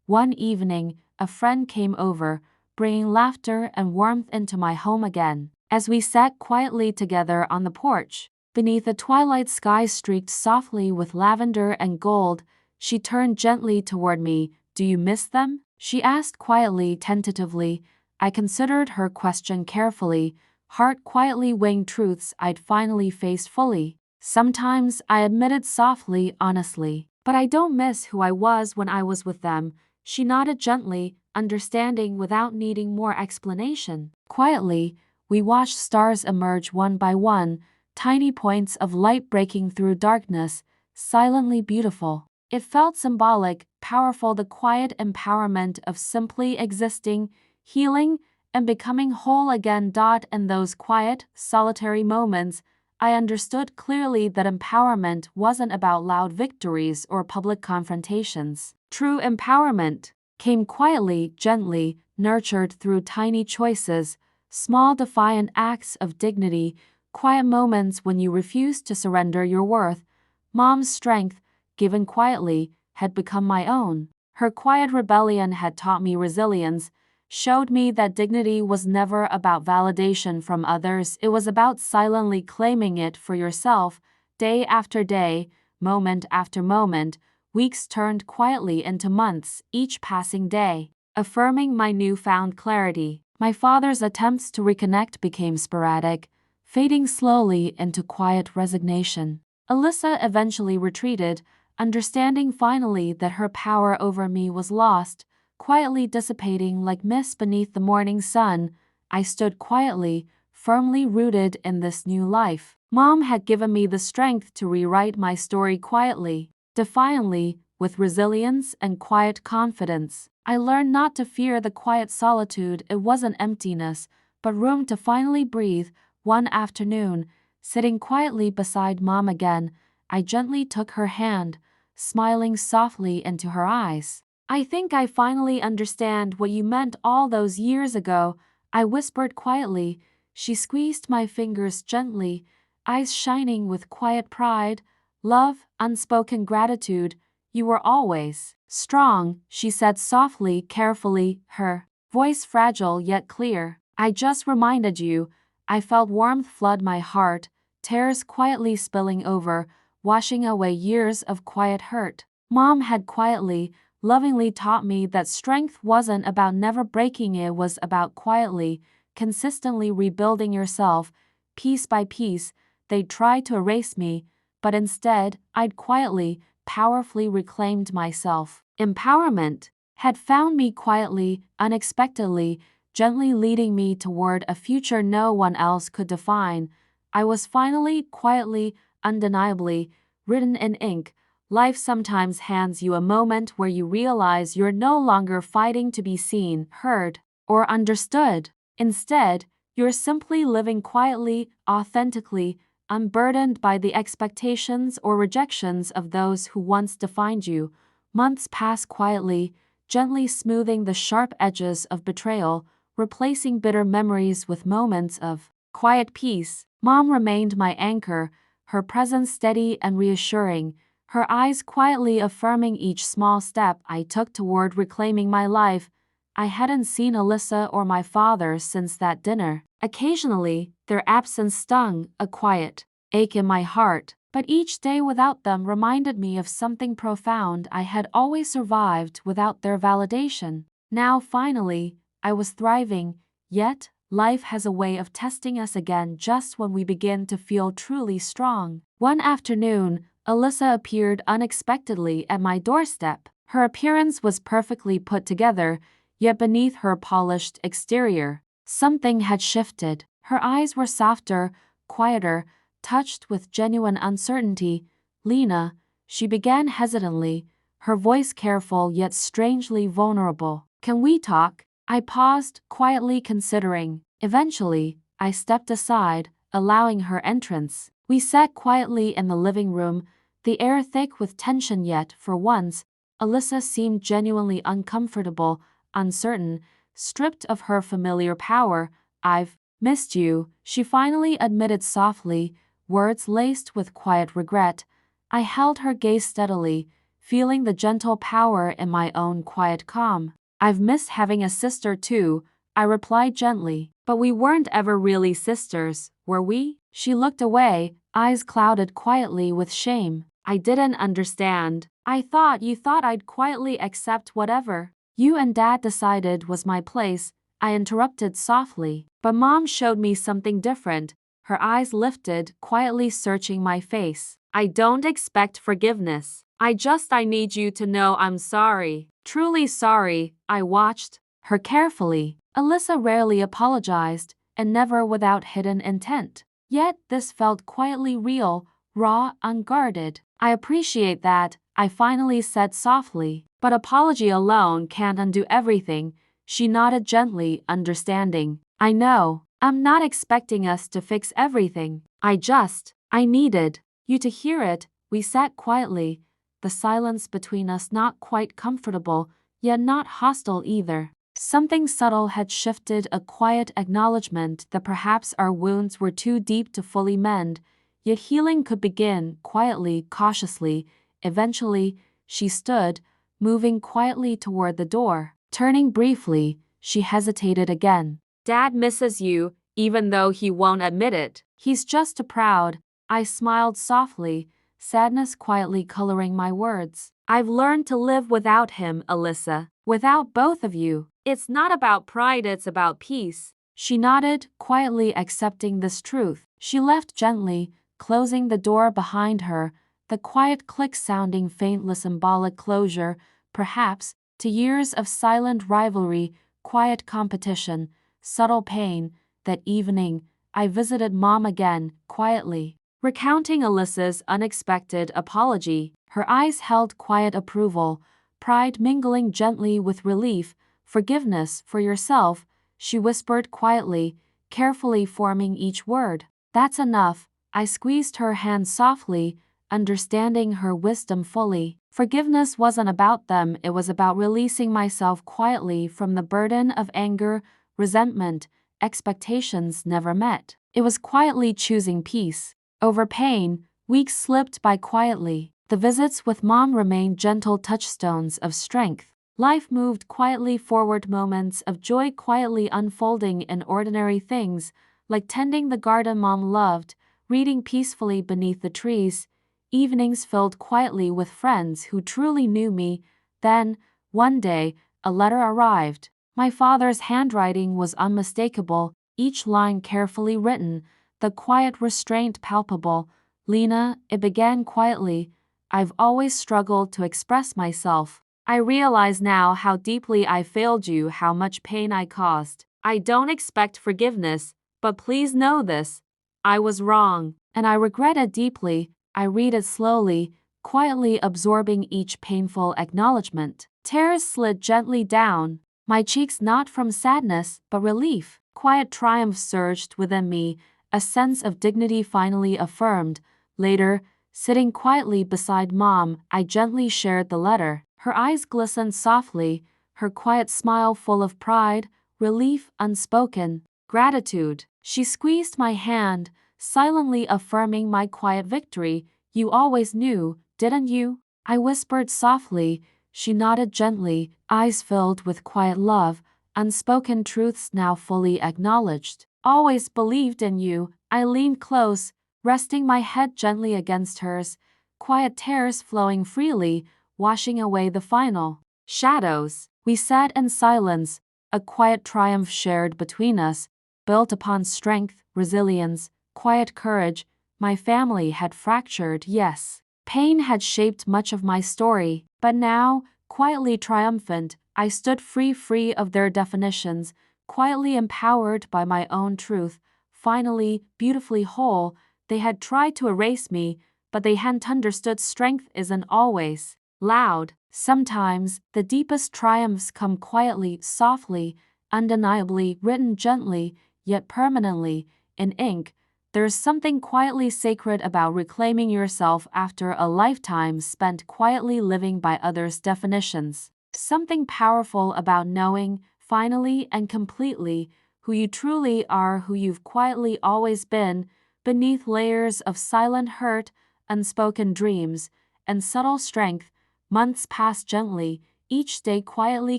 One evening, a friend came over, bringing laughter and warmth into my home again. As we sat quietly together on the porch, beneath a twilight sky streaked softly with lavender and gold, she turned gently toward me. "Do you miss them?" she asked quietly, tentatively. I considered her question carefully, heart quietly weighing truths I'd finally faced fully. "Sometimes," I admitted softly, honestly. "But I don't miss who I was when I was with them." She nodded gently, understanding without needing more explanation. Quietly, we watched stars emerge one by one, tiny points of light breaking through darkness, silently beautiful. It felt symbolic, powerful, the quiet empowerment of simply existing, healing, and becoming whole again. In those quiet, solitary moments, I understood clearly that empowerment wasn't about loud victories or public confrontations. True empowerment came quietly, gently, nurtured through tiny choices, small defiant acts of dignity, quiet moments when you refused to surrender your worth. Mom's strength, given quietly, had become my own. Her quiet rebellion had taught me resilience, showed me that dignity was never about validation from others, it was about silently claiming it for yourself. Day after day, moment after moment, weeks turned quietly into months, each passing day, affirming my newfound clarity. My father's attempts to reconnect became sporadic, fading slowly into quiet resignation. Alyssa eventually retreated, understanding finally that her power over me was lost, quietly dissipating like mist beneath the morning sun. I stood quietly, firmly rooted in this new life. Mom had given me the strength to rewrite my story quietly, defiantly, with resilience and quiet confidence. I learned not to fear the quiet solitude. It wasn't emptiness, but room to finally breathe. One afternoon, sitting quietly beside Mom again, I gently took her hand, smiling softly into her eyes. "I think I finally understand what you meant all those years ago," I whispered quietly. She squeezed my fingers gently, eyes shining with quiet pride, love, unspoken gratitude. "You were always strong," she said softly, carefully, her voice fragile yet clear. "I just reminded you." I felt warmth flood my heart, tears quietly spilling over, washing away years of quiet hurt. Mom had quietly, lovingly taught me that strength wasn't about never breaking, it was about quietly, consistently rebuilding yourself, piece by piece. They'd tried to erase me, but instead, I'd quietly, powerfully reclaimed myself. Empowerment had found me quietly, unexpectedly, gently leading me toward a future no one else could define. I was finally, quietly, undeniably, written in ink. Life sometimes hands you a moment where you realize you're no longer fighting to be seen, heard, or understood. Instead, you're simply living quietly, authentically, unburdened by the expectations or rejections of those who once defined you. Months pass quietly, gently smoothing the sharp edges of betrayal, replacing bitter memories with moments of quiet peace. Mom remained my anchor, her presence steady and reassuring, her eyes quietly affirming each small step I took toward reclaiming my life. I hadn't seen Alyssa or my father since that dinner. Occasionally, their absence stung, a quiet ache in my heart, but each day without them reminded me of something profound. I had always survived without their validation. Now, finally, I was thriving, yet life has a way of testing us again just when we begin to feel truly strong. One afternoon, Alyssa appeared unexpectedly at my doorstep. Her appearance was perfectly put together, yet beneath her polished exterior, something had shifted. Her eyes were softer, quieter, touched with genuine uncertainty. "Lena," she began hesitantly, her voice careful yet strangely vulnerable. "Can we talk?" I paused, quietly considering. Eventually, I stepped aside, allowing her entrance. We sat quietly in the living room, the air thick with tension, yet, for once, Alyssa seemed genuinely uncomfortable, uncertain, stripped of her familiar power. "I've missed you," she finally admitted softly, words laced with quiet regret. I held her gaze steadily, feeling the gentle power in my own quiet calm. "I've missed having a sister too," I replied gently. "But we weren't ever really sisters, were we?" She looked away, eyes clouded quietly with shame. "I didn't understand. I thought you thought I'd quietly accept whatever you and Dad decided was my place," I interrupted softly. "But Mom showed me something different." Her eyes lifted, quietly searching my face. "I don't expect forgiveness. I need you to know I'm sorry. Truly sorry." I watched her carefully. Alyssa rarely apologized, and never without hidden intent. Yet this felt quietly real, raw, unguarded. "I appreciate that," I finally said softly. "But apology alone can't undo everything." She nodded gently, understanding. "I know. I'm not expecting us to fix everything. I needed you to hear it." We sat quietly, the silence between us not quite comfortable, yet not hostile either. Something subtle had shifted, a quiet acknowledgement that perhaps our wounds were too deep to fully mend, yet healing could begin, quietly, cautiously. Eventually, she stood, moving quietly toward the door. Turning briefly, she hesitated again. "Dad misses you, even though he won't admit it. He's just too proud." I smiled softly, sadness quietly coloring my words. "I've learned to live without him, Alyssa. Without both of you. It's not about pride, it's about peace." She nodded, quietly accepting this truth. She left gently, closing the door behind her, the quiet click sounding faintly symbolic closure, perhaps, to years of silent rivalry, quiet competition, subtle pain. That evening, I visited Mom again, quietly, recounting Alyssa's unexpected apology. Her eyes held quiet approval, pride mingling gently with relief. "Forgiveness for yourself," she whispered quietly, carefully forming each word. "That's enough." I squeezed her hand softly, understanding her wisdom fully. Forgiveness wasn't about them, it was about releasing myself quietly from the burden of anger, resentment, expectations never met. It was quietly choosing peace over pain. Weeks slipped by quietly. The visits with Mom remained gentle touchstones of strength. Life moved quietly forward, moments of joy quietly unfolding in ordinary things, like tending the garden Mom loved, reading peacefully beneath the trees, evenings filled quietly with friends who truly knew me. Then, one day, a letter arrived. My father's handwriting was unmistakable, each line carefully written, the quiet restraint palpable. "Lena," it began quietly, "I've always struggled to express myself. I realize now how deeply I failed you, how much pain I caused. I don't expect forgiveness, but please know this. I was wrong, and I regret it deeply." I read it slowly, quietly absorbing each painful acknowledgement. Tears slid gently down my cheeks, not from sadness, but relief. Quiet triumph surged within me, a sense of dignity finally affirmed. Later, sitting quietly beside Mom, I gently shared the letter. Her eyes glistened softly, her quiet smile full of pride, relief, unspoken gratitude. She squeezed my hand, silently affirming my quiet victory. "You always knew, didn't you?" I whispered softly. She nodded gently, eyes filled with quiet love, unspoken truths now fully acknowledged. "Always believed in you." I leaned close, resting my head gently against hers, quiet tears flowing freely, washing away the final shadows. We sat in silence, a quiet triumph shared between us, built upon strength, resilience, quiet courage. My family had fractured, yes. Pain had shaped much of my story, but now, quietly triumphant. I stood free of their definitions, quietly empowered by my own truth, finally, beautifully whole. They had tried to erase me, but they hadn't understood strength isn't always loud. Sometimes, the deepest triumphs come quietly, softly, undeniably, written gently, yet permanently, in ink. There's something quietly sacred about reclaiming yourself after a lifetime spent quietly living by others' definitions. Something powerful about knowing, finally and completely, who you truly are, who you've quietly always been, beneath layers of silent hurt, unspoken dreams, and subtle strength. Months passed gently, each day quietly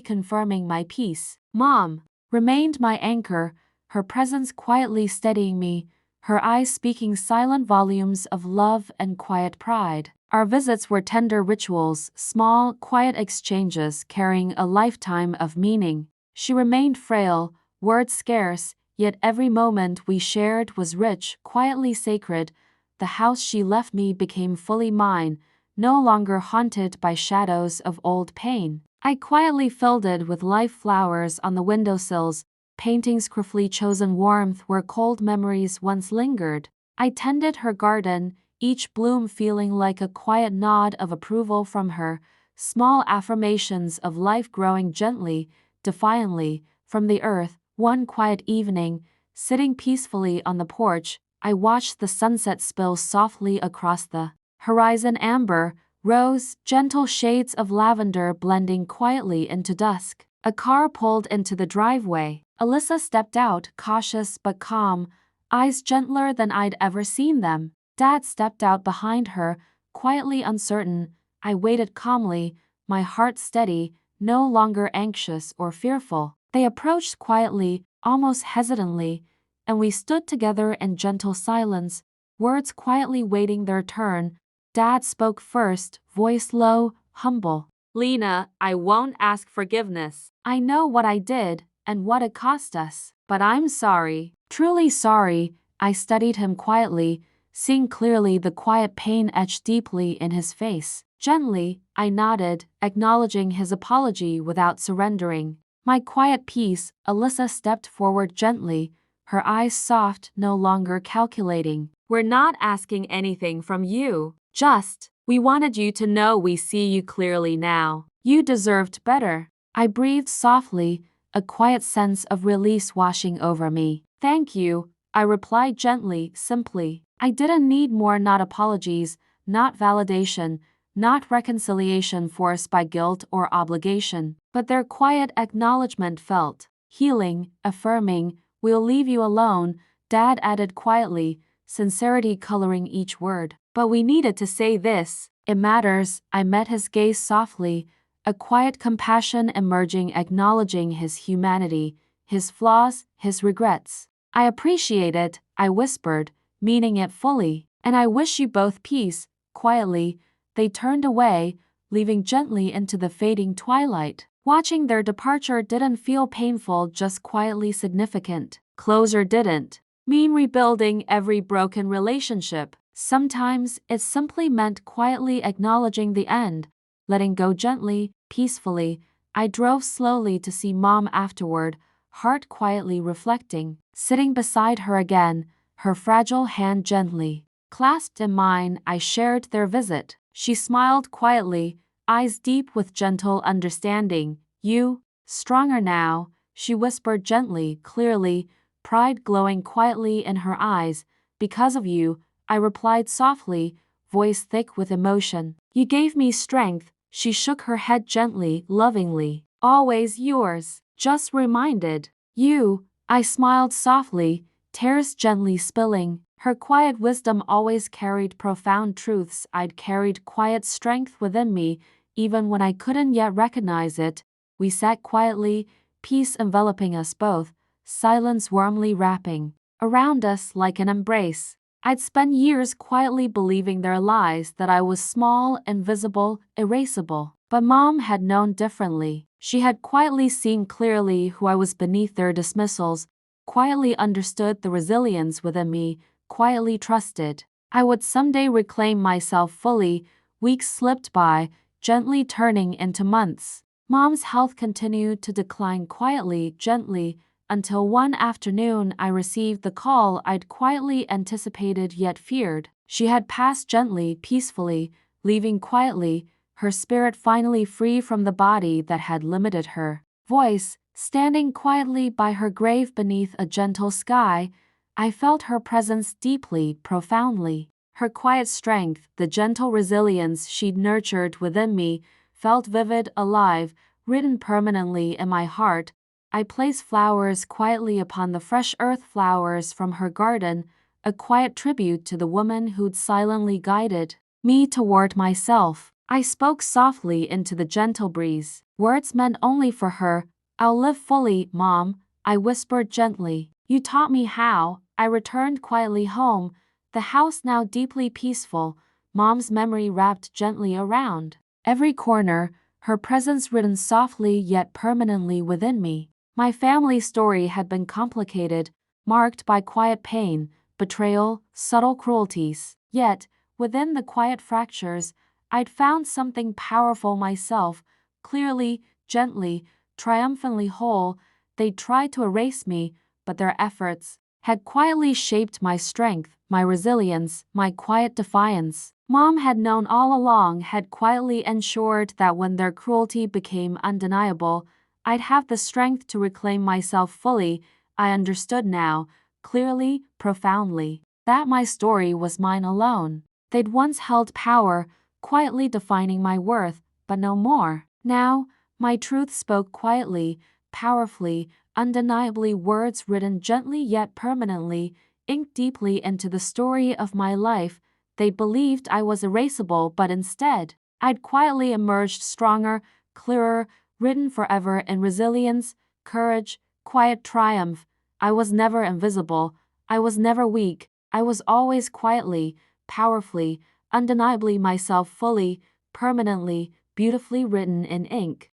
confirming my peace. Mom remained my anchor, her presence quietly steadying me, her eyes speaking silent volumes of love and quiet pride. Our visits were tender rituals, small, quiet exchanges carrying a lifetime of meaning. She remained frail, words scarce, yet every moment we shared was rich, quietly sacred. The house she left me became fully mine, no longer haunted by shadows of old pain. I quietly filled it with live flowers on the windowsills, paintings carefully chosen, warmth where cold memories once lingered. I tended her garden, each bloom feeling like a quiet nod of approval from her, small affirmations of life growing gently, defiantly, from the earth. One quiet evening, sitting peacefully on the porch, I watched the sunset spill softly across the horizon, amber, rose, gentle shades of lavender blending quietly into dusk. A car pulled into the driveway. Alyssa stepped out, cautious but calm, eyes gentler than I'd ever seen them. Dad stepped out behind her, quietly uncertain. I waited calmly, my heart steady, no longer anxious or fearful. They approached quietly, almost hesitantly, and we stood together in gentle silence, words quietly waiting their turn. Dad spoke first, voice low, humble. "Lena, I won't ask forgiveness. I know what I did and what it cost us. But I'm sorry, truly sorry." I studied him quietly, seeing clearly the quiet pain etched deeply in his face. Gently, I nodded, acknowledging his apology without surrendering. My quiet peace. Alyssa stepped forward gently, her eyes soft, no longer calculating. "We're not asking anything from you. Just, we wanted you to know we see you clearly now. You deserved better." I breathed softly, a quiet sense of release washing over me. "Thank you," I replied gently, simply. I didn't need more, not apologies, not validation, not reconciliation forced by guilt or obligation, but their quiet acknowledgement felt healing, affirming. "We'll leave you alone," Dad added quietly, sincerity coloring each word. "But we needed to say this. It matters." I met his gaze softly, a quiet compassion emerging, acknowledging his humanity, his flaws, his regrets. "I appreciate it," I whispered, meaning it fully. "And I wish you both peace." Quietly, they turned away, leaving gently into the fading twilight. Watching their departure didn't feel painful, just quietly significant. Closure didn't mean rebuilding every broken relationship. Sometimes it simply meant quietly acknowledging the end, letting go gently, peacefully. I drove slowly to see Mom afterward, heart quietly reflecting. Sitting beside her again, her fragile hand gently clasped in mine, I shared their visit. She smiled quietly, eyes deep with gentle understanding. "You, stronger now," she whispered gently, clearly, pride glowing quietly in her eyes. "Because of you," I replied softly, voice thick with emotion. "You gave me strength." She shook her head gently, lovingly. "Always yours." Just reminded. "You," I smiled softly, tears gently spilling. Her quiet wisdom always carried profound truths. I'd carried quiet strength within me, even when I couldn't yet recognize it. We sat quietly, peace enveloping us both, silence warmly wrapping around us like an embrace. I'd spent years quietly believing their lies, that I was small, invisible, erasable. But Mom had known differently. She had quietly seen clearly who I was beneath their dismissals, quietly understood the resilience within me, quietly trusted I would someday reclaim myself fully. Weeks slipped by, gently turning into months. Mom's health continued to decline quietly, gently, until one afternoon I received the call I'd quietly anticipated yet feared. She had passed gently, peacefully, leaving quietly, her spirit finally free from the body that had limited her. Voice, standing quietly by her grave beneath a gentle sky, I felt her presence deeply, profoundly. Her quiet strength, the gentle resilience she'd nurtured within me, felt vivid, alive, written permanently in my heart. I placed flowers quietly upon the fresh earth, flowers from her garden, a quiet tribute to the woman who'd silently guided me toward myself. I spoke softly into the gentle breeze. Words meant only for her. "I'll live fully, Mom," I whispered gently. "You taught me how." I returned quietly home, the house now deeply peaceful, Mom's memory wrapped gently around every corner, her presence written softly yet permanently within me. My family story had been complicated, marked by quiet pain, betrayal, subtle cruelties. Yet, within the quiet fractures, I'd found something powerful myself, clearly, gently, triumphantly whole. They tried to erase me, but their efforts had quietly shaped my strength, my resilience, my quiet defiance. Mom had known all along, had quietly ensured that when their cruelty became undeniable, I'd have the strength to reclaim myself fully. I understood now, clearly, profoundly, that my story was mine alone. They'd once held power, quietly defining my worth, but no more. Now, my truth spoke quietly, powerfully, undeniably, words written gently yet permanently, inked deeply into the story of my life. They believed I was erasable, but instead, I'd quietly emerged stronger, clearer, written forever in resilience, courage, quiet triumph. I was never invisible, I was never weak, I was always quietly, powerfully, undeniably myself, fully, permanently, beautifully written in ink.